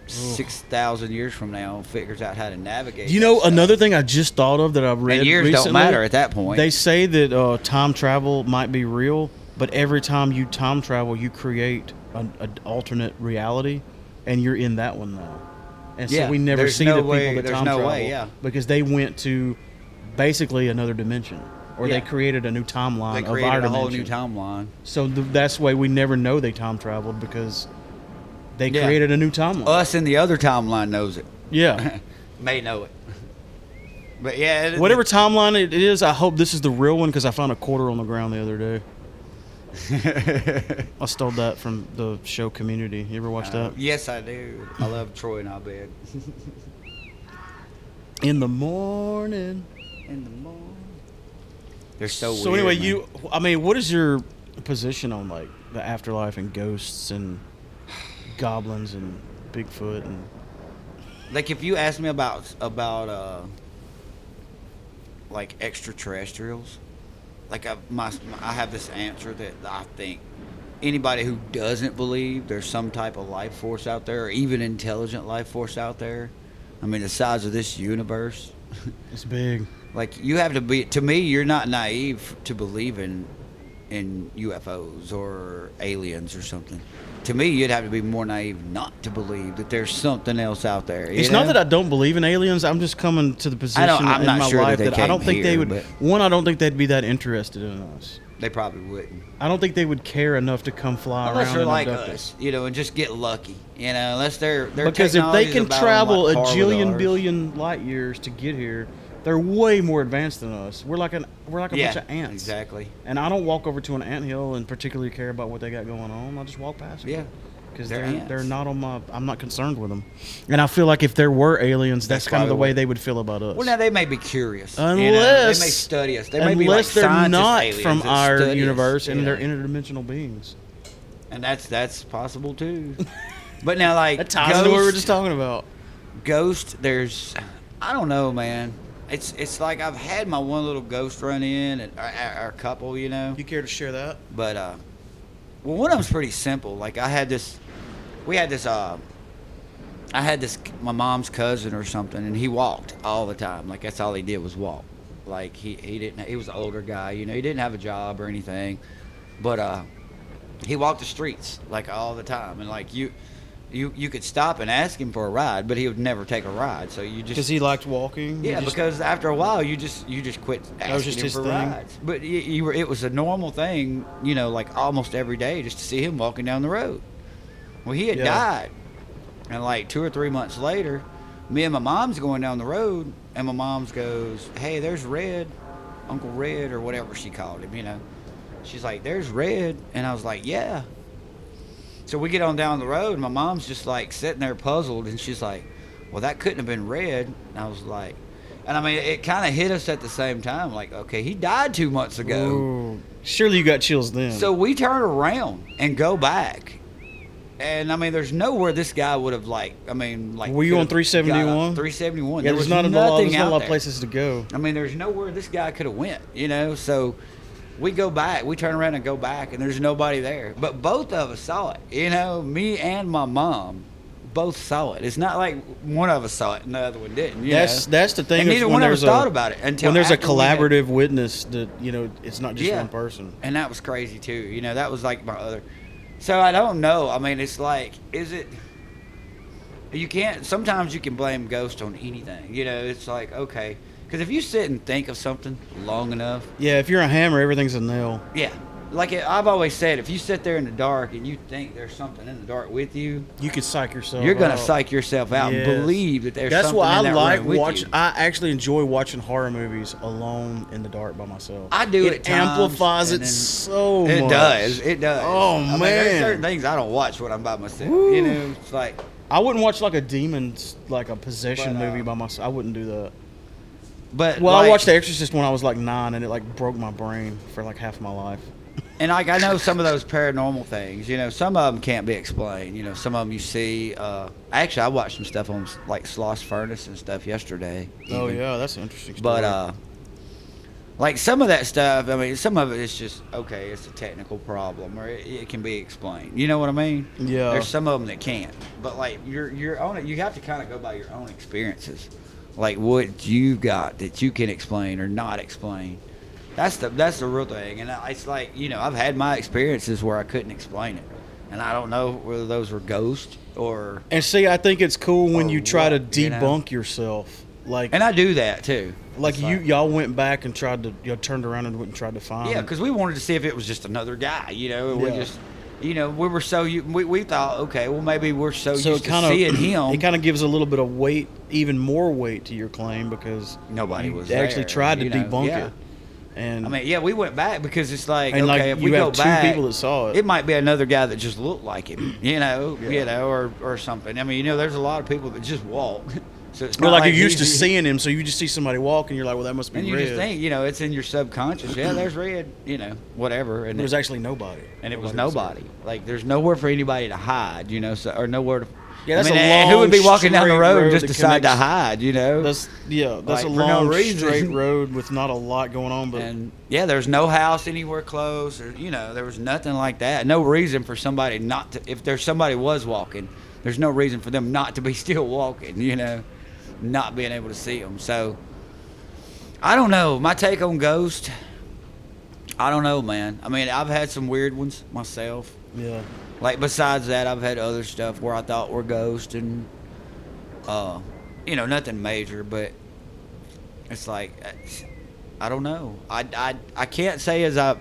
6,000 years from now, figures out how to navigate. Another thing I just thought of that I've read. And years recently, don't matter at that point. They say that time travel might be real. But every time you time travel, you create an alternate reality, and you're in that one now. And so we never see the people that time travel because they went to basically another dimension, or they created a new timeline of our dimension. They created a whole new timeline. So that's why we never know they time traveled because they created a new timeline. Us in the other timeline knows it. Yeah, may know it. But yeah, whatever timeline it is, I hope this is the real one because I found a quarter on the ground the other day. I stole that from the show Community. You ever watch that? Yes, I do. I love Troy and Abed. In the morning. They're so weird. So anyway, what is your position on like the afterlife and ghosts and goblins and Bigfoot and like if you ask me about like extraterrestrials? Like I have this answer that I think anybody who doesn't believe there's some type of life force out there, or even intelligent life force out there, I mean the size of this universe, it's big. Like you have to be. To me, you're not naive to believe in UFOs or aliens or something. to me, you'd have to be more naive not to believe that there's something else out there. It's not that I don't believe in aliens. I'm just coming to the position I'm in not my sure life that they I don't came think they here, would. but- One, I don't think they'd be that interested in us. They probably wouldn't. I don't think they would care enough to come fly Unless around they're and like abduct us, and just get lucky, unless they're Because if they can travel a jillion ours. billion light years to get here, they're way more advanced than us. We're like a bunch of ants. Exactly. And I don't walk over to an anthill and particularly care about what they got going on. I just walk past them. Yeah. Because They're they're ants. not on my. I'm not concerned with them. And I feel like if there were aliens, that's kind of the way they would feel about us. Well, now they may be curious. Unless they may study us. They may be like unless they're scientist not aliens from that our study us, universe and they're interdimensional beings. And that's possible too. But now, like That ties into what we were just talking about. Ghost, there's, I don't know, man. It's like I've had my one little ghost run in, and our couple, You care to share that? But well, one of them's pretty simple. Like I had this my mom's cousin or something, and he walked all the time. Like that's all he did was walk. Like he was an older guy, he didn't have a job or anything, but he walked the streets like all the time, and like you could stop and ask him for a ride, but he would never take a ride. So you just Because he liked walking. yeah, because after a while you just quit That was asking just him his for thing. rides. But it was a normal thing, like almost every day, just to see him walking down the road. Well, he had Yeah. died, and like 2 or 3 months later, me and my mom's going down the road, and my mom's goes, "Hey, there's Red, Uncle Red," or whatever she called him. She's like, "There's Red," and I was like, "Yeah." So we get on down the road, and my mom's just like sitting there puzzled, and she's like, "Well, that couldn't have been Red." And I was like, it kind of hit us at the same time. Like, okay, he died 2 months ago. Ooh. Surely you got chills then. So we turn around and go back. And there's nowhere this guy would have Were you on 371? 371. Yeah, There was there's not a nothing lot out of there. places to go. There's nowhere this guy could have went, So we go back. We turn around and go back, and there's nobody there. But both of us saw it. Me and my mom both saw it. It's not like one of us saw it and the other one didn't. That's the thing. And is neither when one of us there's thought about it until when there's a after we had- collaborative witness that it's not just Yeah. one person. And that was crazy too. That was like my other. So I don't know. It's like, is it? You can't. Sometimes you can blame ghosts on anything. It's like, okay, because if you sit and think of something long enough, Yeah, if you're a hammer, everything's a nail. yeah. Like I've always said, if you sit there in the dark and you think there's something in the dark with you, You could psych yourself. you're gonna out. psych yourself out Yes. and believe that there's That's something why I in that like room with watching. you. I actually enjoy watching horror movies alone in the dark by myself. I do It at times, amplifies and it then- so much. It does. It does. Oh, There's man. certain things I don't watch when I'm by myself. Woo. It's like. I wouldn't watch like a demons, like a possession But, movie by myself. I wouldn't do that. But Well, I like- watched The Exorcist when I was like 9, and it like broke my brain for like half my life. And like I know some of those paranormal things, some of them can't be explained. Some of them you see. Actually, I watched some stuff on like Sloss Furnace and stuff yesterday. Oh even. yeah, that's an interesting story. But like some of that stuff, some of it is just okay. It's a technical problem, or it can be explained. You know what I mean? Yeah. There's some of them that can't. But like your own, you have to kind of go by your own experiences, like what you got that you can explain or not explain. That's the real thing, and it's like I've had my experiences where I couldn't explain it, and I don't know whether those were ghosts or. And see, I think it's cool when Or you try to what, you know? debunk yourself. Like, And I do that too. like It's y'all went back and tried to, turned around and went and tried to find. Yeah, because we wanted to see if it was just another guy, and we Yeah. just, we were so we thought, okay, well maybe we're so So used it kind to of seeing him. it kind of gives a little bit of weight, even more weight to your claim because Nobody you was actually there, tried to debunk yeah. it. And We went back because it's like, And, okay, like, if you we go have two back, people that saw it. It might be another guy that just looked like him, or something. There's a lot of people that just walk. So it's well, not like you're used to he's- seeing him, so you just see somebody walk, and you're like, well, that must be and you Red. just think, it's in your subconscious. Yeah, there's Red, whatever. And There's actually nobody. and it was Nobody nobody. Like there's nowhere for anybody to hide, or nowhere to. Yeah, that's a and who would be long, walking down the straight road and road just that decide to connects- hide, That's Like, a for no long reason. straight road with not a lot going on, but And yeah, there's no house anywhere close, or there was nothing like that. No reason for somebody not to. If there's somebody was walking, there's no reason for them not to be still walking. Not being able to see them. So I don't know. My take on Ghost. I don't know, man. I've had some weird ones myself. Yeah. Like, besides that, I've had other stuff where I thought were ghosts and, nothing major, but it's like, I don't know. I can't say at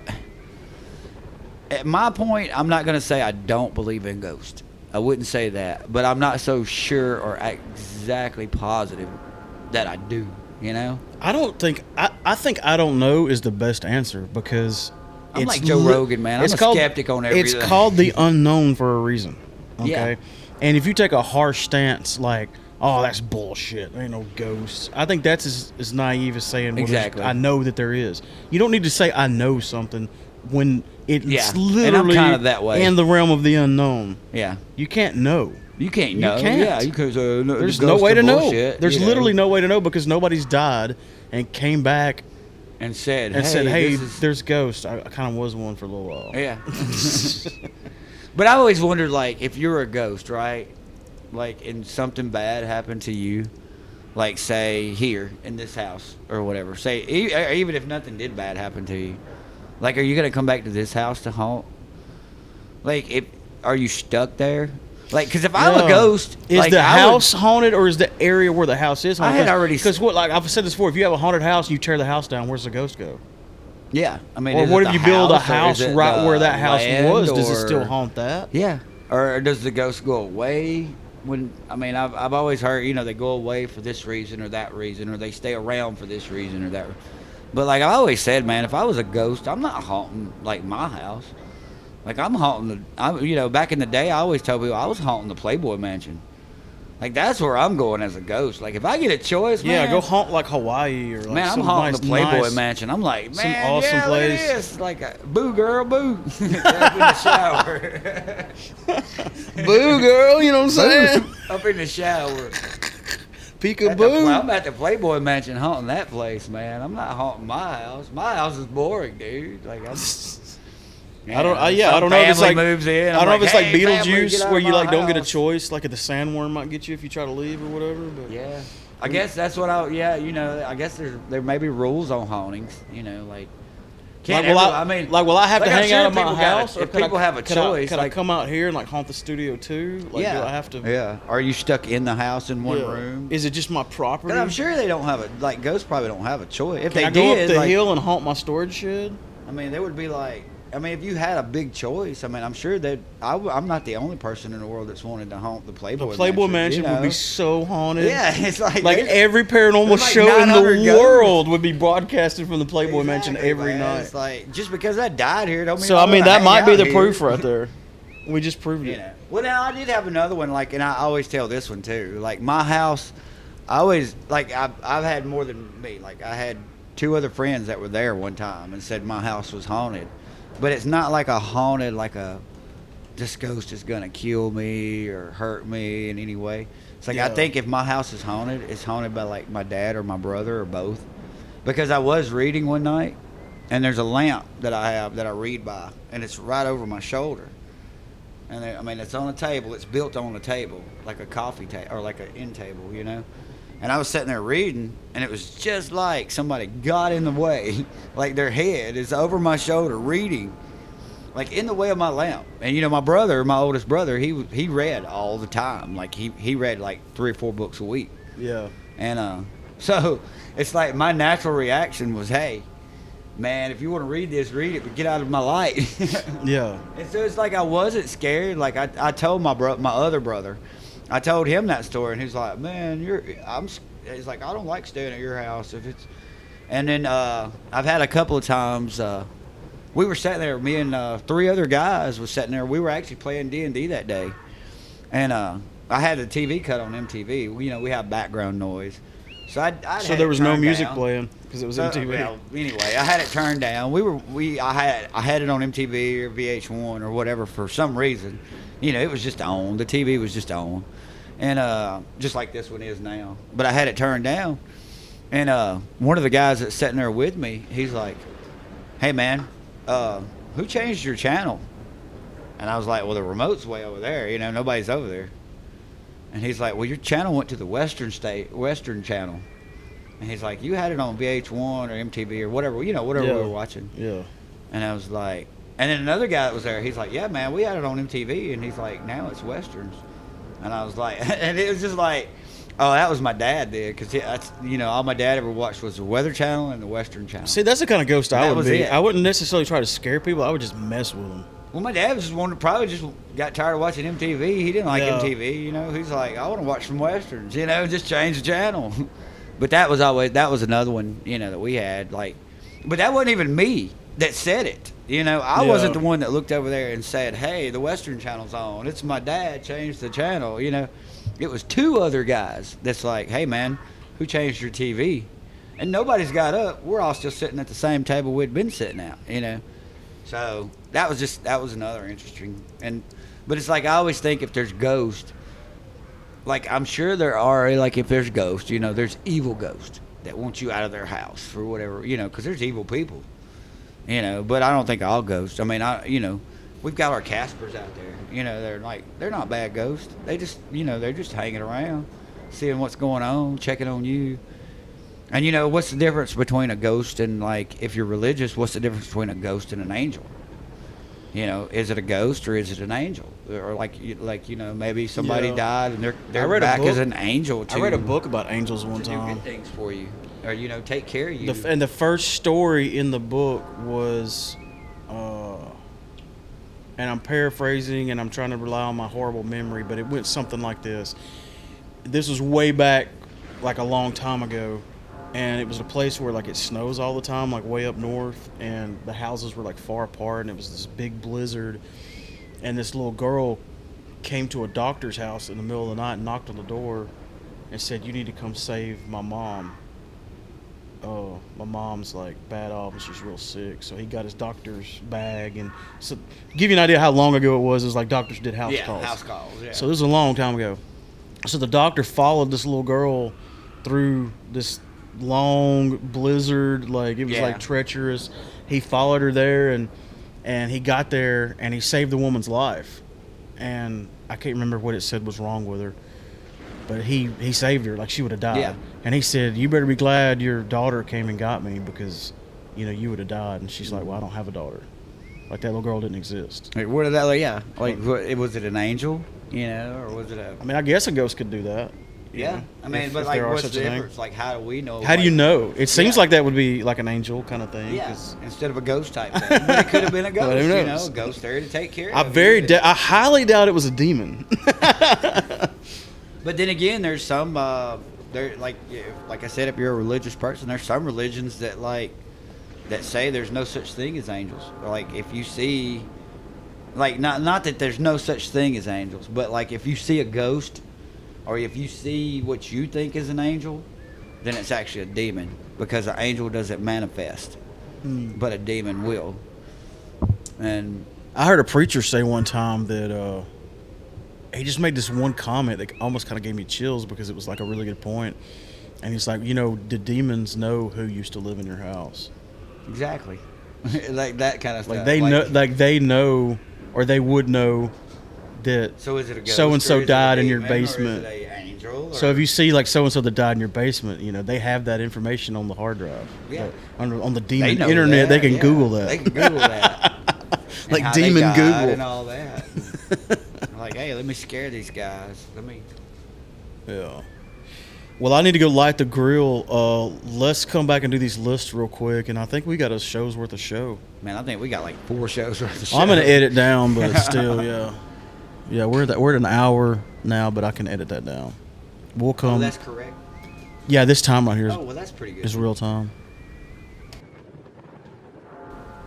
my point, I'm not going to say I don't believe in ghosts. I wouldn't say that, but I'm not so sure or exactly positive that I do, I don't think I think I don't know is the best answer because I'm like Joe Rogan, man. I'm a skeptic on everything. It's called the unknown for a reason. Okay. Yeah. And if you take a harsh stance like, oh, that's bullshit, there ain't no ghosts, I think that's as naive as saying, well, exactly. I know that there is. You don't need to say I know something when it's literally and I'm kind of that way. in the realm of the unknown. Yeah. You can't know. You can't know. Can't. Yeah, you could. There's no way to know. There's literally no way to know because nobody's died and came back and said, hey, there's ghosts. I kind of was one for a little while. Yeah. But I always wondered, like, if you're a ghost, right? Like, and something bad happened to you, like, say, here in this house or whatever. Say, even if nothing did bad happen to you, like, are you going to come back to this house to haunt? Like, are you stuck there? Like, because if I'm a ghost, is like, the house haunted or is the area where the house is haunted? I had already because like I've said this before, if you have a haunted house and you tear the house down, where's the ghost go? Yeah, I mean, or what if you build a house house right where that house was? Does it or, still haunt that? Yeah, or does the ghost go away? When I mean, I've always heard they go away for this reason or that reason, or they stay around for this reason or that. But like I always said, man, if I was a ghost, I'm not haunting like my house. Like, I'm haunting back in the day, I always tell people I was haunting the Playboy Mansion. Like, that's where I'm going as a ghost. Like, if I get a choice, man. Yeah, go haunt, like, Hawaii or, like, man, I'm haunting the Playboy Mansion. I'm like, man, some awesome place. Look at this. Like, boo, girl, boo. Up in the shower. Boo, girl, you know what I'm saying? Up in the shower. Peekaboo. I'm at the Playboy Mansion haunting that place, man. I'm not haunting my house. My house is boring, dude. Like, I don't know if it's like moves in. I don't know if it's like family, Beetlejuice where you like don't get a house. choice, like the sandworm might get you if you try to leave or whatever. But yeah, I guess that's what I guess there may be rules on hauntings. Like, I have to hang out at my house, or if people have a choice, can I come out here and like haunt the studio too? Like, do I have to? Yeah. Are you stuck in the house in one room? Is it just my property? And I'm sure they don't have ghosts probably don't have a choice. If can I go up the hill and haunt my storage shed? I mean, they would be like. I mean, if you had a big choice, I mean, I'm sure that I'm not the only person in the world that's wanted to haunt the Playboy Mansion. The Playboy Mansion would be so haunted. Yeah, it's like every paranormal show in the world would be broadcasted from the Playboy Mansion every night. It's like, just because I died here, don't mean. So I mean, that might be the proof right there. We just proved it. Well, now I did have another one, and I always tell this one too. Like, my house, I always I've had more than me. Like, I had 2 other friends that were there one time and said my house was haunted. But it's not like a haunted, this ghost is going to kill me or hurt me in any way. It's like, I think if my house is haunted, it's haunted by, like, my dad or my brother or both. Because I was reading one night, and there's a lamp that I have that I read by, and it's right over my shoulder. And, it's on a table. It's built on a table, like a coffee table, or like an end table, And I was sitting there reading, and it was just like somebody got in the way. Like, their head is over my shoulder reading, like, in the way of my lamp. And, my brother, my oldest brother, he read all the time. Like, he read, like, 3 or 4 books a week. Yeah. And so it's like my natural reaction was, hey, man, if you want to read this, read it, but get out of my light. Yeah. And so it's like I wasn't scared. Like, I told my other brother, I told him that story, and he's like, "Man, he's like, I don't like staying at your house if it's." And then I've had a couple of times. We were sitting there, me and 3 other guys was sitting there. We were actually playing D&D that day, and I had the TV cut on MTV. We have background noise, so so there was no music playing because it was MTV. Well, anyway, I had it turned down. I had it on MTV or VH1 or whatever for some reason. It was just on. The TV was just on. And just like this one is now. But I had it turned down. And one of the guys that's sitting there with me, he's like, "Hey, man, who changed your channel?" And I was like, "Well, the remote's way over there. Nobody's over there." And he's like, "Well, your channel went to the Western channel." And he's like, "You had it on VH1 or MTV or whatever, whatever we were watching." Yeah. And I was like, And then another guy that was there, he's like, yeah, man, we had it on MTV. And he's like, now it's Westerns. And I was like, and it was just like, oh, that was my dad there. Because, all my dad ever watched was the Weather Channel and the Western Channel. See, that's the kind of ghost I would be. It. I wouldn't necessarily try to scare people. I would just mess with them. Well, my dad was just probably just got tired of watching MTV. He didn't like MTV, He's like, I want to watch some Westerns, just change the channel. But that was another one, that we had. Like, but that wasn't even me that said it. I wasn't the one that looked over there and said, hey, the Western Channel's on. It's my dad changed the channel, It was two other guys that's like, hey, man, who changed your TV? And nobody's got up. We're all still sitting at the same table we'd been sitting at, So that was another interesting. But it's like I always think if there's ghosts, like I'm sure there are, like if there's ghosts, there's evil ghosts that want you out of their house for whatever, because there's evil people. But I don't think all ghosts. I mean, we've got our Caspers out there. They're not bad ghosts. They just, they're just hanging around, seeing what's going on, checking on you. And what's the difference between a ghost and like, if you're religious, what's the difference between a ghost and an angel? Is it a ghost or is it an angel? Or maybe somebody died and they're back as an angel too. I read a book about angels one to time. do good things for you, or take care of you. And the first story in the book was, and I'm paraphrasing and I'm trying to rely on my horrible memory, but it went something like this. This was way back, like a long time ago. And it was a place where like it snows all the time, like way up north, and the houses were like far apart, and it was this big blizzard. And this little girl came to a doctor's house in the middle of the night and knocked on the door and said, you need to come save my mom. Oh, my mom's like bad off and she's real sick. So he got his doctor's bag. And so to give you an idea how long ago it was like doctors did house calls. House calls, yeah. So this was a long time ago. So the doctor followed this little girl through this long blizzard, like it was like treacherous. He followed her there and he got there and he saved the woman's life. And I can't remember what it said was wrong with her, but he saved her, like she would have died. And he said, you better be glad your daughter came and got me because you would have died. And she's like, well, I don't have a daughter. Like that little girl didn't exist. Like, what did that was it an angel, or was it I mean, I guess a ghost could do that. Yeah, I mean, but like, what's the difference? Like, how do we know? How do you know? It seems like that would be like an angel kind of thing. Yeah, instead of a ghost type thing. But it could have been a ghost, who knows? A ghost there to take care of you. I highly doubt it was a demon. But then again, there's some, like I said, if you're a religious person, there's some religions that that say there's no such thing as angels. Like if you see, like not that there's no such thing as angels, but like if you see a ghost, or if you see what you think is an angel, then it's actually a demon, because an angel doesn't manifest, but a demon will. And I heard a preacher say one time that he just made this one comment that almost kind of gave me chills, because it was like a really good point. And he's like, the demons know who used to live in your house. Exactly. Like that kind of stuff. Like they know, or they would know that so is it a ghost, so and so died in your demon, basement. Or is it an angel, so if you see like so and so that died in your basement, they have that information on the hard drive. Yeah. On the demon internet, they can Google that. They can Google that. Like demon Google and all that. Like, hey, let me scare these guys. Yeah. Well, I need to go light the grill. Let's come back and do these lists real quick, and I think we got a show's worth of show. Man, I think we got like 4 shows worth of show. I'm gonna edit down, but still, yeah. We're at an hour now, but I can edit that down. We'll come. Oh, that's correct. Yeah, this time right here. Oh, well, that's pretty good. Is real time.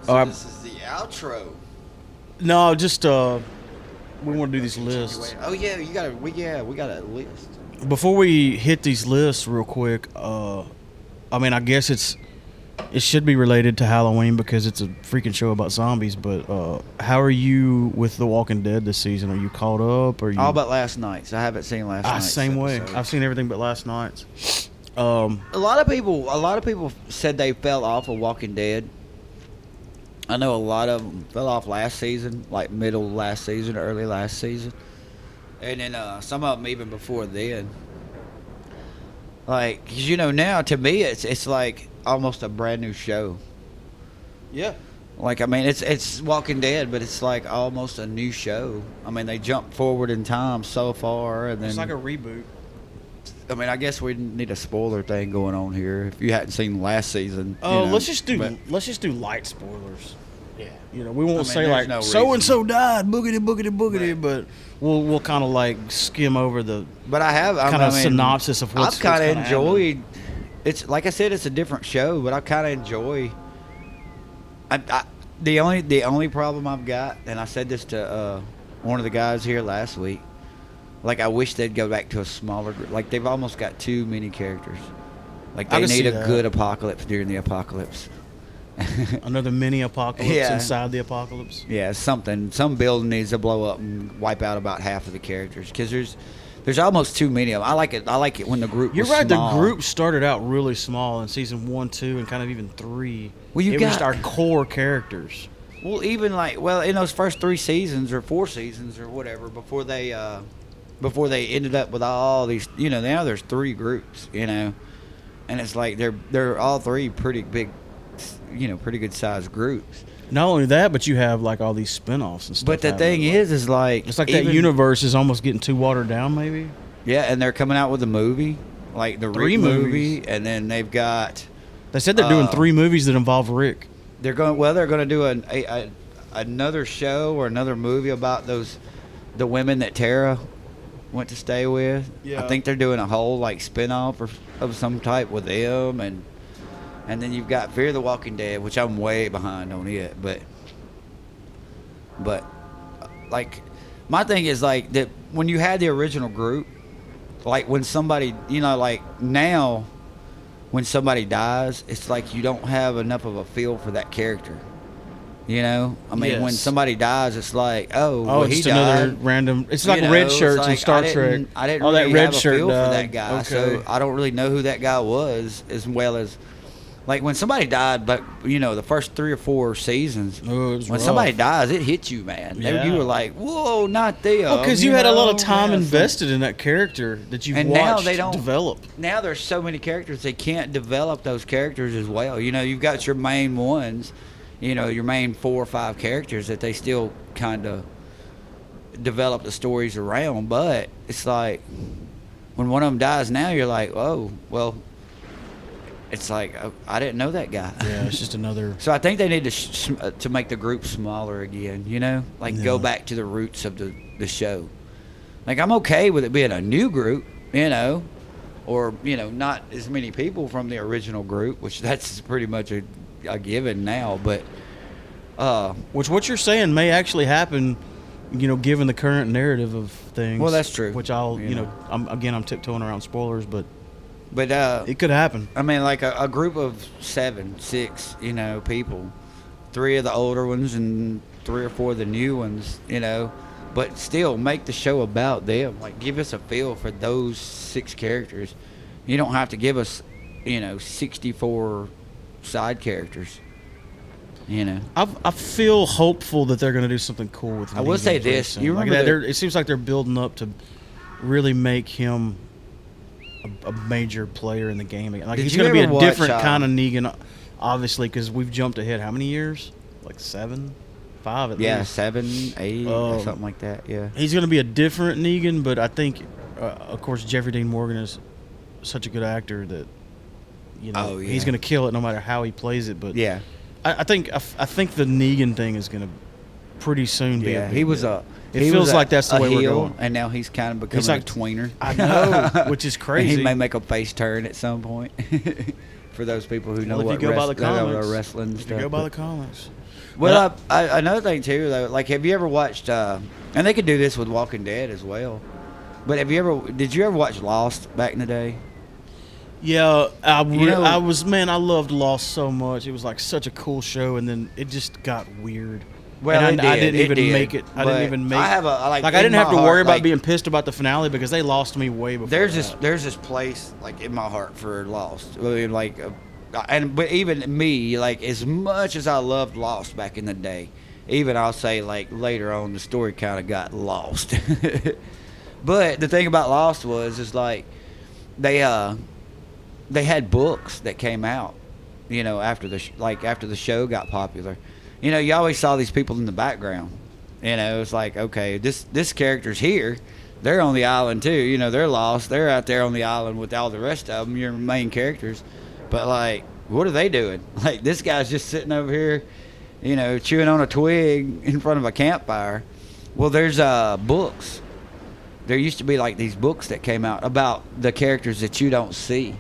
So this is the outro. No, just we want to do these lists. Oh yeah, we got a list. Before we hit these lists real quick, I mean, I guess it should be related to Halloween because it's a freaking show about zombies. But how are you with The Walking Dead this season? Are you caught up? Or you? All but last night's. I haven't seen last night's. Same way. I've seen everything but last night's. A lot of people said they fell off of Walking Dead. I know a lot of them fell off last season, like middle of last season, early last season. And then some of them even before then. Like, 'cause now to me it's like almost a brand new show. Yeah. Like, I mean, it's Walking Dead, but it's like almost a new show. I mean, they jump forward in time so far, and then It's like a reboot. I mean, I guess we need a spoiler thing going on here. If you hadn't seen last season, Oh, you know, let's just do light spoilers. Yeah, we won't say there's like no so and so reason. died, boogity boogity boogity, Right. but we'll kind of like skim over the But I have kind of synopsis of what's I've kind of gonna enjoyed. It's like I said, it's a different show, but I kind of enjoy. The only problem I've got, and I said this to one of the guys here last week. Like, I wish they'd go back to a smaller group. Like, they've almost got too many characters. Like, I they can need see a that. good apocalypse during the apocalypse. another mini apocalypse Yeah. inside the apocalypse. Yeah, something. Some building needs to blow up and wipe out about half of the characters because there's almost too many of them. I like it when the group. You're was right. small. The group started out really small in season 1, 2, and kind of even 3. Well, you it was got- just our core characters. Well, even in those first 3 seasons or 4 seasons or whatever before they ended up with all these. Now there's 3 groups. And it's like they're all 3 pretty big. Pretty good sized groups. Not only that, but you have like all these spin-offs and stuff. But the thing happening. is like it's like that universe is almost getting too watered down, maybe. Yeah, and they're coming out with a movie, like the 3 Rick movie, movies. and then they've got. They said they're doing 3 movies that involve Rick. They're going to do another show or another movie about the women that Tara went to stay with. Yeah. I think they're doing a whole like spin-off of some type with them, and then you've got Fear the Walking Dead, which I'm way behind on it, but like my thing is like that when you had the original group, like when somebody like now when somebody dies, it's like you don't have enough of a feel for that character. I mean, when Yes. somebody dies, it's like, he just died. another random. It's like red it's shirts like, in Star Trek. I didn't all really that red have a shirt feel for died. that guy, so Okay. I don't really know who that guy was as well as. Like when somebody died, but the first 3 or 4 seasons, Oh, it was when rough. somebody dies, it hits you, man. Yeah. You were like, "Whoa, not them!" Well, because you had a lot of time Yeah, so- invested in that character that you've And watched now they don't- develop. Now there's so many characters they can't develop those characters as well. You've got your main ones, your main 4 or 5 characters that they still kind of develop the stories around. But it's like when one of them dies, now you're like, "Oh, well." It's like I didn't know that guy. Yeah, it's just another. So I think they need to make the group smaller again. Like go Yeah. back to the roots of the show. Like I'm okay with it being a new group, or not as many people from the original group, which that's pretty much a given now. But Which what you're saying may actually happen, given the current narrative of things. Well, that's true. Which I'll, You know. I'm tiptoeing around spoilers, but but it could happen. I mean, like a group of 7, 6, people, 3 of the older ones and 3 or 4 of the new ones, but still make the show about them. Like, give us a feel for those 6 characters. You don't have to give us, 64 side characters. I feel hopeful that they're going to do something cool with him. I will say this, you remember it seems like they're building up to really make him a major player in the game. Like Did he's you going to be ever a watch, different kind of Negan, obviously, because we've jumped ahead. How many years? Like 7, 5 at Yeah, least. 7, 8, something like that. Yeah. He's going to be a different Negan, but I think, of course, Jeffrey Dean Morgan is such a good actor that Oh, yeah. he's going to kill it no matter how he plays it. But Yeah. I think the Negan thing is going to pretty soon be. Yeah. a big He was deal. a. It he feels was like that's the a way we're heel, going. and now he's kind of becoming He's like a tweener. I know, which is And crazy. he may make a face turn at some point. For those people who know Well, what if you go by the they know comics, wrestling and if stuff. you go by the but- comics. Well, another thing too, though, like, have you ever watched? And they could do this with Walking Dead as well. But did you ever watch Lost back in the day? Yeah, I know- loved Lost so much. It was like such a cool show, and then it just got weird. Well, and I didn't even did, make it. I but didn't even make. I have I in didn't have my to heart, worry about like, being pissed about the finale because they lost me way before. There's that. this place like in my heart for Lost. I mean, like, but even me, like, as much as I loved Lost back in the day, even I'll say like later on the story kind of got lost. But the thing about Lost is like they had books that came out, after the show got popular, you know, you always saw these people in the background. You know, it's like, okay, this character's here. They're on the island too. You know, they're lost. They're out there on the island with all the rest of them, your main characters. But like, what are they doing? Like, this guy's just sitting over here, you know, chewing on a twig in front of a campfire. Well, there's books. There used to be like these books that came out about the characters that you don't see,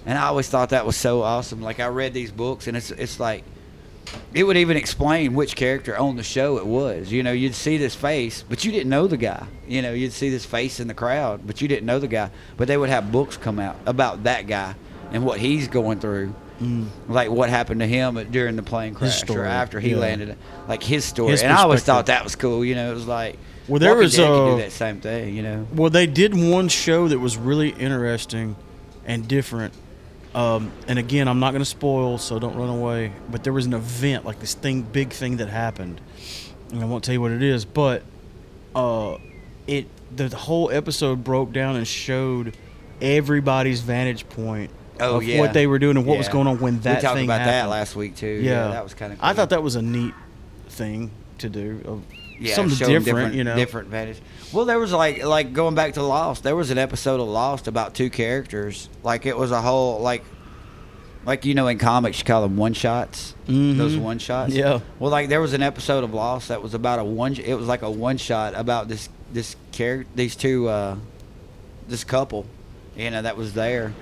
and I always thought that was so awesome. Like, I read these books, and it's like, it would even explain which character on the show it was. You know, you'd see this face, but you didn't know the guy. You know, you'd see this face in the crowd, but you didn't know the guy. But they would have books come out about that guy and what he's going through. Like what happened to him during the plane crash or after he landed. Like his story. And I always thought that was cool. You know, it was like, well, there was Dead could do that same thing, you know. Well, they did one show that was really interesting and different. And again, I'm not going to spoil, so don't run away. But there was an event, like this big thing that happened, and I won't tell you what it is. But the whole episode broke down and showed everybody's vantage point of what they were doing and what was going on when that thing happened. We talked about that last week too. Yeah, that was kind of cool. I thought that was a neat thing to do. Yeah, something different, you know. Different vantage. Well, there was like going back to Lost. There was an episode of Lost about two characters. Like, it was a whole like you know, in comics you call them one shots. Those one shots. Yeah. Well, like, there was an episode of Lost that was about it was like a one shot about this character, these two, this couple, you know, that was there,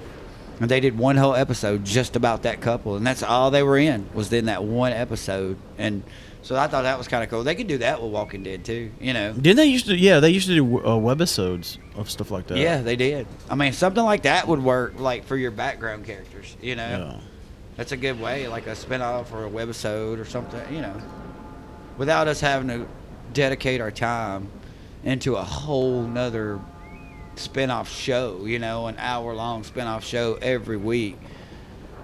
and they did one whole episode just about that couple, and that's all they were in, was in that one episode. And so I thought that was kind of cool. They could do that with Walking Dead too, you know. Didn't they used to? Yeah, they used to do webisodes of stuff like that. Yeah, they did. I mean, something like that would work, like, for your background characters, you know. Yeah. That's a good way, like a spinoff or a webisode or something, you know, without us having to dedicate our time into a whole nother spinoff show, you know, an hour-long spinoff show every week.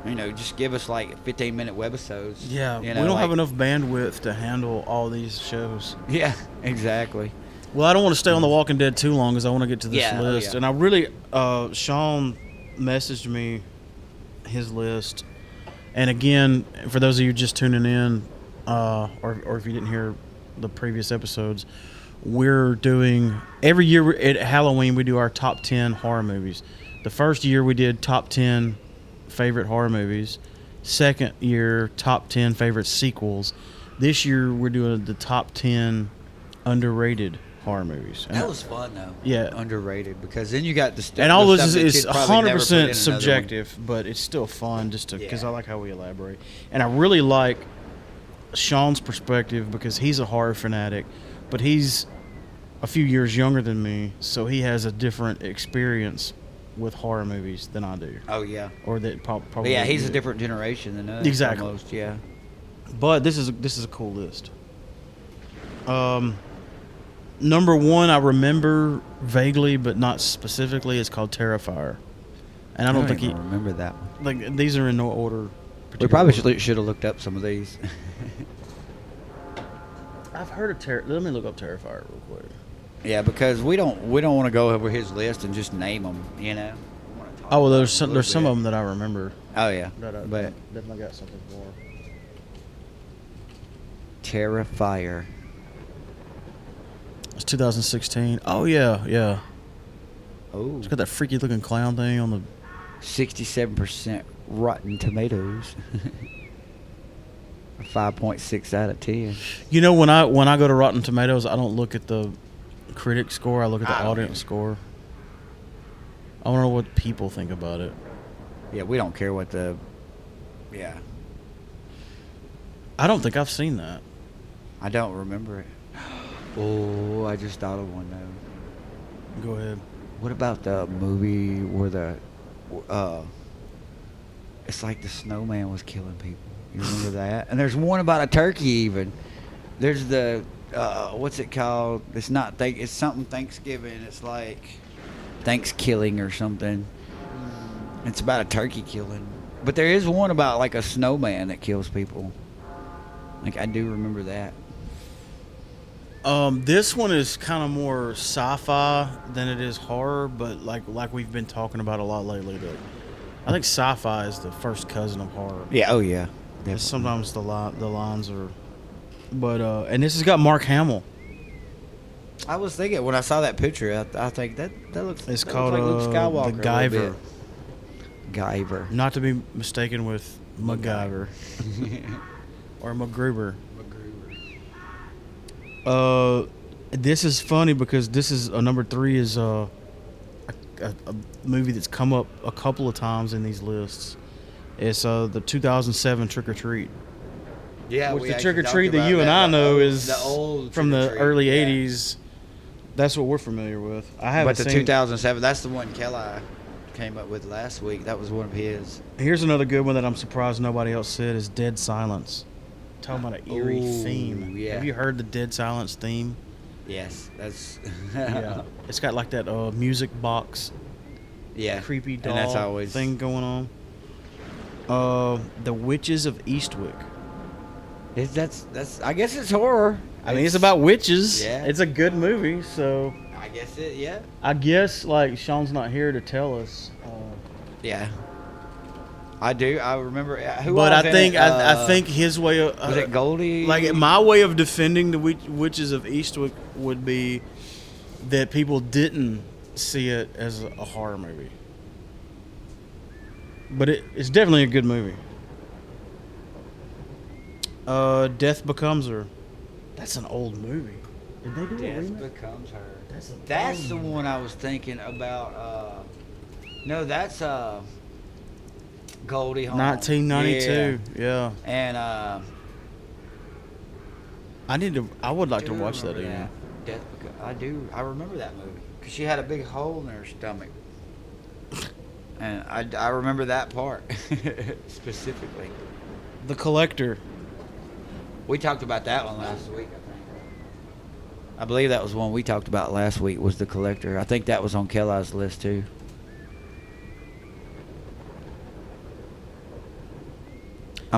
You know, just give us like 15-minute webisodes. Yeah, you know, we don't have enough bandwidth to handle all these shows. Yeah, exactly. Well, I don't want to stay on The Walking Dead too long because I want to get to this list. And I really, Sean messaged me his list. And again, for those of you just tuning in, or if you didn't hear the previous episodes, we're doing, every year at Halloween, we do our top 10 horror movies. The first year we did top 10 favorite horror movies. Second year, top 10 favorite sequels. This year we're doing the top 10 underrated horror movies. And that was fun though. Yeah, underrated, because then you got the stuff. And all this is 100% subjective, but it's still fun just to, because I like how we elaborate. And I really like Sean's perspective because he's a horror fanatic, but he's a few years younger than me, so he has a different experience with horror movies than I do. Oh yeah. Or that probably. Yeah, he's a different generation than us. Exactly. Almost, yeah. But this is a cool list. Number one, I remember vaguely, but not specifically. It's called Terrifier, and I don't think you remember that one. Like, these are in no order. We probably should have looked up some of these. I've heard of Let me look up Terrifier real quick. Yeah, because we don't want to go over his list and just name them, you know. Oh well, there's some of them that I remember. Oh yeah, but definitely got something for. Terrifier. It's 2016. Oh yeah. Oh, it's got that freaky looking clown thing on the. 67% Rotten Tomatoes. 5.6 out of 10. You know, when I go to Rotten Tomatoes, I don't look at the critic score. I look at the audience score. I want to know what people think about it. Yeah, we don't care what the. Yeah. I don't think I've seen that. I don't remember it. Oh, I just thought of one though. Go ahead. What about the movie where it's like the snowman was killing people? You remember that? And there's one about a turkey even. There's the what's it called? It's not it's something Thanksgiving. It's like Thanksgiving or something. It's about a turkey killing. But there is one about like a snowman that kills people. Like, I do remember that. This one is kind of more sci-fi than it is horror, but like we've been talking about a lot lately. I think sci-fi is the first cousin of horror. Yeah. Oh yeah. Sometimes the lines are But and this has got Mark Hamill. I was thinking when I saw that picture, I think that looks. It's that called looks like Luke Skywalker the a little Guyver. bit. Guyver. Not to be mistaken with MacGyver or MacGruber. This is funny because this is number 3 is a movie that's come up a couple of times in these lists. It's the 2007 Trick or Treat. Yeah, Which we the actually Trick or talked Treat that about you and I know old- is the old from the Trick or Treat, early yeah. 80s. That's what we're familiar with. I haven't But the seen. 2007, that's the one Kelly came up with last week. That was one of his. Here's another good one that I'm surprised nobody else said is Dead Silence. Talking about an eerie Ooh, theme. yeah. Have you heard the Dead Silence theme? Yes, that's. Yeah. It's got like that music box, Yeah. creepy doll and that's always thing going on. The Witches of Eastwick. That's. I guess it's horror. I mean, it's about witches. Yeah. It's a good movie, so I guess it. Yeah. I guess like Sean's not here to tell us. Yeah. I do. I remember. Who But all was I in think it? I think his way of Was it Goldie? like my way of defending the Witches of Eastwick would be that people didn't see it as a horror movie, but it's definitely a good movie. Death Becomes Her. That's an old movie. Did they do a Death remake? Becomes Her. That's That's the one I was thinking about. No, that's Goldie Hawn. 1992. Yeah. And I would like to do watch that remember again. I do. I remember that movie because she had a big hole in her stomach, and I remember that part specifically. The Collector. We talked about that one last week. I believe that was one we talked about last week. Was The Collector? I think that was on Kelly's list too.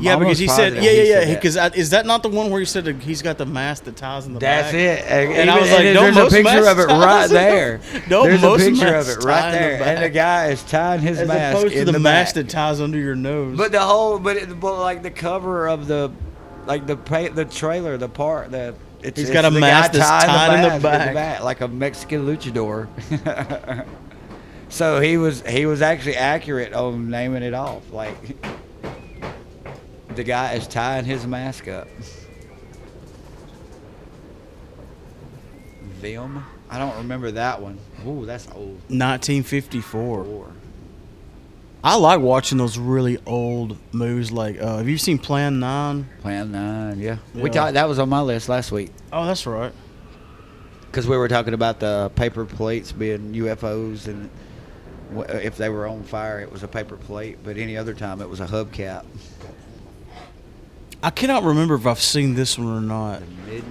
Yeah, because he said, positive yeah. he said that. Because is that not the one where he said that he's got the mask that ties in the That's back? it. And I was like, don't there's a most picture of masks it tie right in the- there. Don't There's a most picture of masks it tie right in the there, and the back? guy is tying his As mask opposed to in the the mask back. that ties under your nose. But the whole, but like the cover of the, like the trailer, the part that He's got a the mask guy that's tying tied in the mask back. like a Mexican luchador. So he was actually accurate on naming it off. Like the guy is tying his mask up. Vim? I don't remember that one. Ooh, that's old. 1954. I like watching those really old movies. Like, have you seen Plan 9? Plan 9, yeah. Yeah. We talked. That was on my list last week Oh, that's right. because we were talking about the paper plates being UFOs, and if they were on fire, it was a paper plate. But any other time, it was a hubcap. I cannot remember if I've seen this one or not.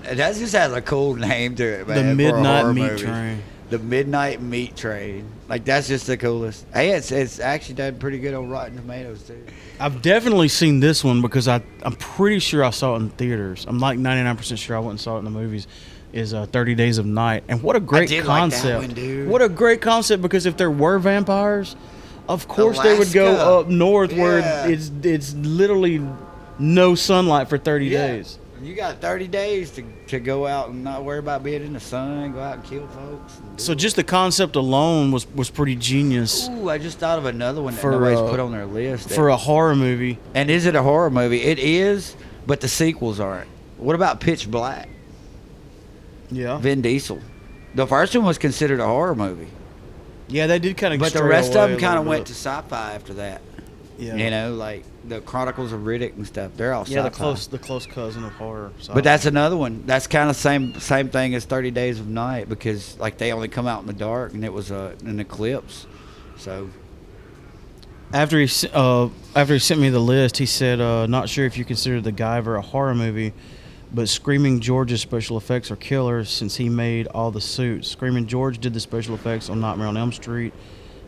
That just has a cool name to it, man. The for a Midnight horror Meat movie. Train. The Midnight Meat Train. Like, that's just the coolest. Hey, it's actually done pretty good on Rotten Tomatoes, too. I've definitely seen this one because I'm pretty sure I saw it in theaters. I'm like 99% sure I went and saw it in the movies. Is 30 Days of Night. And what a great did like that concept. one, dude. What a great concept, because if there were vampires, of course they would go Alaska. up north where Yeah. it's literally no sunlight for 30 Yeah. days. You got 30 days to go out and not worry about being in the sun, go out and kill folks. And do So just the concept alone was pretty genius Ooh, I just thought of another one that For, nobody's uh, put on their list. for a horror movie. And is it a horror movie? It is, but the sequels aren't. What about Pitch Black? Yeah. Vin Diesel. The first one was considered a horror movie, Yeah, they did kind of. but the rest of them kind of went to sci-fi after that. Yeah. You know, like the Chronicles of Riddick and stuff. They're all Yeah, sci-fi. the close cousin of horror. But that's another one. That's kind of same thing as 30 Days of Night, because like they only come out in the dark, and it was an eclipse. So After he sent me the list, he said, "Not sure if you consider The Guyver a horror movie, but Screaming George's special effects are killers since he made all the suits. Screaming George did the special effects on Nightmare on Elm Street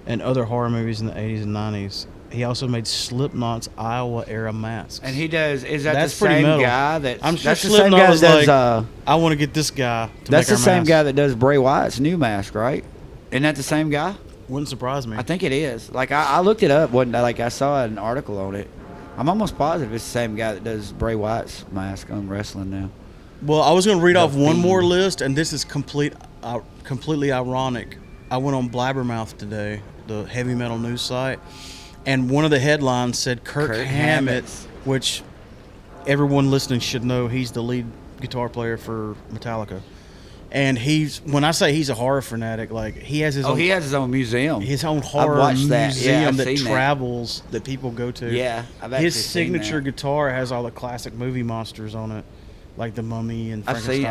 and other horror movies in the 80s and 90s. He also made Slipknot's Iowa era masks. and he does. Is that That's the pretty same metal. guy that? I'm sure that's the same Slipknot guy was that does. like, I want to get this guy. To That's make the our same mask. guy that does Bray Wyatt's new mask, right? Isn't that the same guy? Wouldn't surprise me. I think it is. Like I looked it up one day. Like I saw an article on it. I'm almost positive it's the same guy that does Bray Wyatt's mask on wrestling now. Well, I was going to read The off one more Fiend. list, and this is completely ironic. I went on Blabbermouth today, the heavy metal news site, and one of the headlines said Kirk Hammett, which everyone listening should know he's the lead guitar player for Metallica. And when I say he's a horror fanatic, like he has his own, he has his own museum. his own horror watched that. Yeah, museum I've that seen that. travels that people go to. Yeah, I've actually his seen signature that. guitar has all the classic movie monsters on it, like the Mummy and Frankenstein.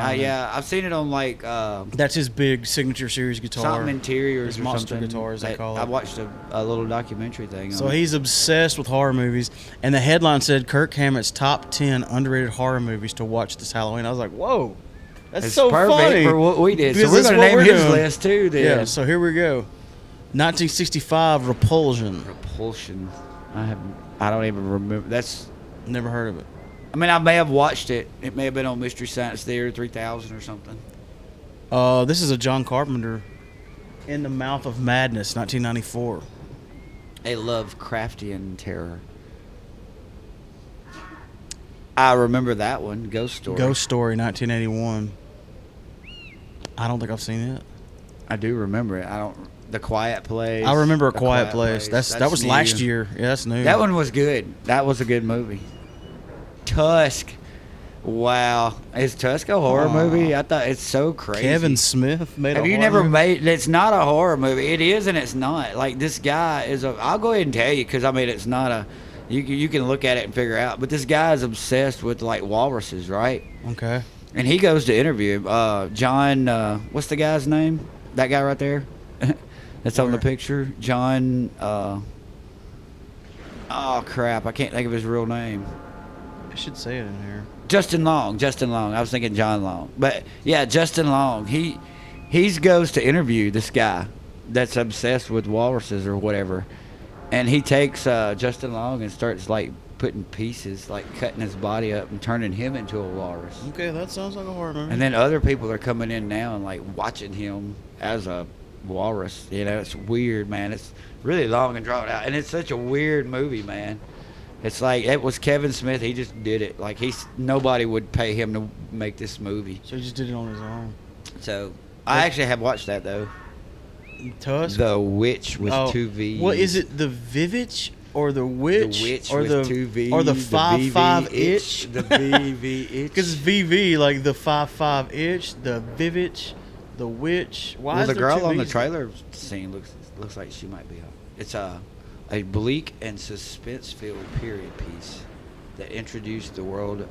I've seen it on like That's his big signature series guitar. something interiors His or monster something. guitar, as they call it. I watched a little documentary thing. So on it. he's obsessed with horror movies, and the headline said Kirk Hammett's top 10 underrated horror movies to watch this Halloween. I was like, whoa, that's It's so perfect funny for what we did. Because So we're that's going to what name we're his doing. list too. Then. Yeah, so here we go. 1965, Repulsion. Repulsion. I don't even remember. That's. Never heard of it. I mean, I may have watched it. It may have been on Mystery Science Theater 3000 or something. This is a John Carpenter. In the Mouth of Madness, 1994. A Lovecraftian terror. I remember that one. Ghost Story. Ghost Story, 1981. I don't think I've seen it. I do remember it. I don't. The Quiet Place. I remember A The Quiet Place. That was new. last year. Yeah, that's new. That one was good. That was a good movie. Tusk. Wow. Is Tusk a horror movie? I thought it's so crazy. Kevin Smith made Have a you horror never movie? made? It's not a horror movie. It is and it's not. Like this guy is a. I'll go ahead and tell you because I mean it's not a. You can look at it and figure out. But this guy is obsessed with like walruses, right? Okay. And he goes to interview John. What's the guy's name? That guy right there. That's on the Where? picture. John. Oh crap! I can't think of his real name. I should say it in here. Justin Long. I was thinking John Long, but yeah, Justin Long. He goes to interview this guy that's obsessed with walruses or whatever, and he takes Justin Long and starts like putting pieces, like cutting his body up and turning him into a walrus. Okay, that sounds like a horror movie. And then other people are coming in now and like watching him as a walrus. You know, it's weird, man. It's really long and drawn out, and it's such a weird movie, man. It's like it was Kevin Smith. He just did it. Like nobody would pay him to make this movie. So he just did it on his own. So I actually have watched that though. Tusk? The Witch with two V's. What is it? The Vivitch or the Witch? The Witch or with the, two V's. Or the VV 5 itch? The VV itch. Because it's VV, like the 5 itch, the Vivitch, the Witch. Why Well, is the there girl two on the V's? trailer scene looks like she might be. It's a bleak and suspense-filled period piece that introduced the world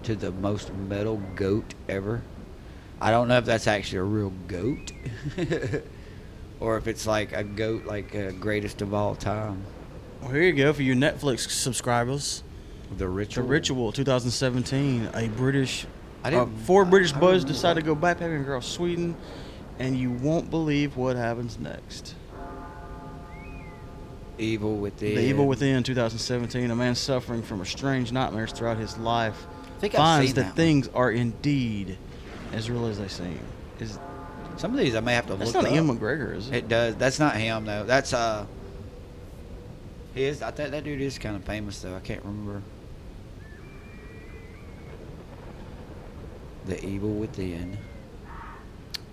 to the most metal goat ever. I don't know if that's actually a real goat, or if it's like a goat, like greatest of all time. Well, here you go for you Netflix subscribers. The Ritual. The Ritual, 2017. A British, I didn't- four British I don't buds remember decide to that. go backpacking across Sweden, and you won't believe what happens next. Evil Within. The Evil Within, 2017. A man suffering from strange nightmares throughout his life I think I've finds seen that, that one. things are indeed as real as they seem. Some of these I may have to That's look not up. Ian McGregor, is it? It does. That's not him though. That's he is. I thought that dude is kind of famous though. I can't remember. The Evil Within.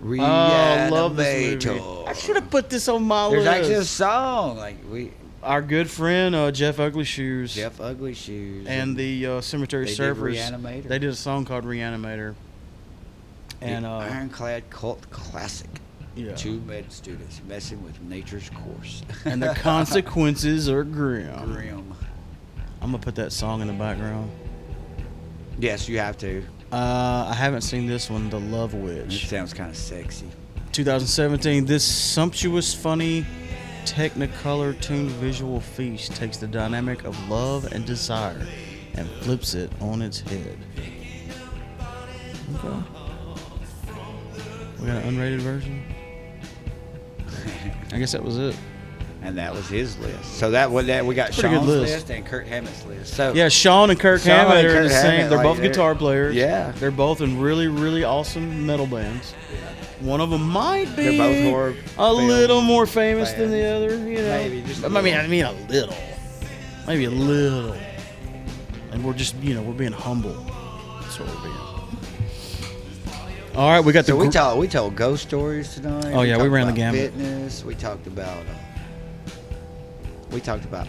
Oh, I love this movie. Reanimator. I should have put this on my There's list. actually a song like Our good friend Jeff Uglyshoes Jeff Ugly Shoes and the Cemetery they did Surfers. Reanimator. They did a song called Reanimator. And the Ironclad cult classic. yeah. Two med students messing with nature's course. And the consequences are grim. Grim. I'm gonna put that song in the background. Yes, you have to. I haven't seen this one, The Love It Witch. sounds kind of sexy. 2017. This sumptuous, funny, Technicolor tuned visual feast takes the dynamic of love and desire and flips it on its head. Okay. We got an unrated version. I guess that was it. And that was his list. So that we got Pretty good Sean's list. list and Kurt Hammett's list. So Yeah, Sean and Kirk Sean Hammett and are Kirk the same. Hammett, They're like, both they're- guitar players. Yeah. They're both in really, really awesome metal bands. One of them might be They're both horror a film little more famous than the fans. other. You know, Maybe, just a I mean, little. I mean a little, maybe a little. And we're just, we're being humble. That's what we're being. All right, we got So the. we told ghost stories tonight. Oh, yeah, we talked ran the about gamut. Fitness. We talked about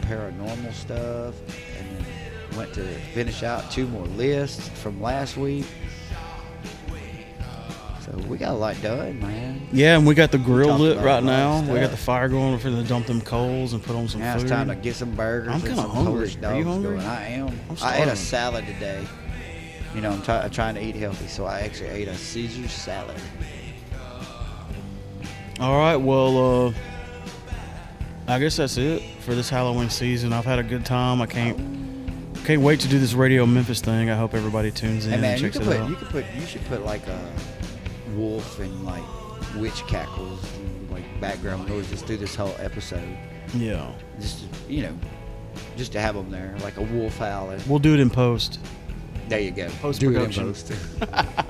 paranormal stuff, and then went to finish out 2 more lists from last week. So we got a lot done, man. Yeah, and we got the grill talked lit about right a lot now. of We got stuff. the fire going. We're finna dump them coals and put on some Now food. it's time to get some burgers. I'm and kinda some hungry. Polish Are you dogs hungry? going. I am. I'm I ate starving. a salad today. You know, I'm trying to eat healthy, so I actually ate a Caesar salad. All right, well, I guess that's it for this Halloween season. I've had a good time. I can't wait to do this Radio Memphis thing. I hope everybody tunes in Hey man, and checks it out. you should put like a wolf and like witch cackles and like background noise just through this whole episode. Yeah, Just just to have them there, like a wolf howling. we'll do it in post. There you go. Post-production. Do it in post.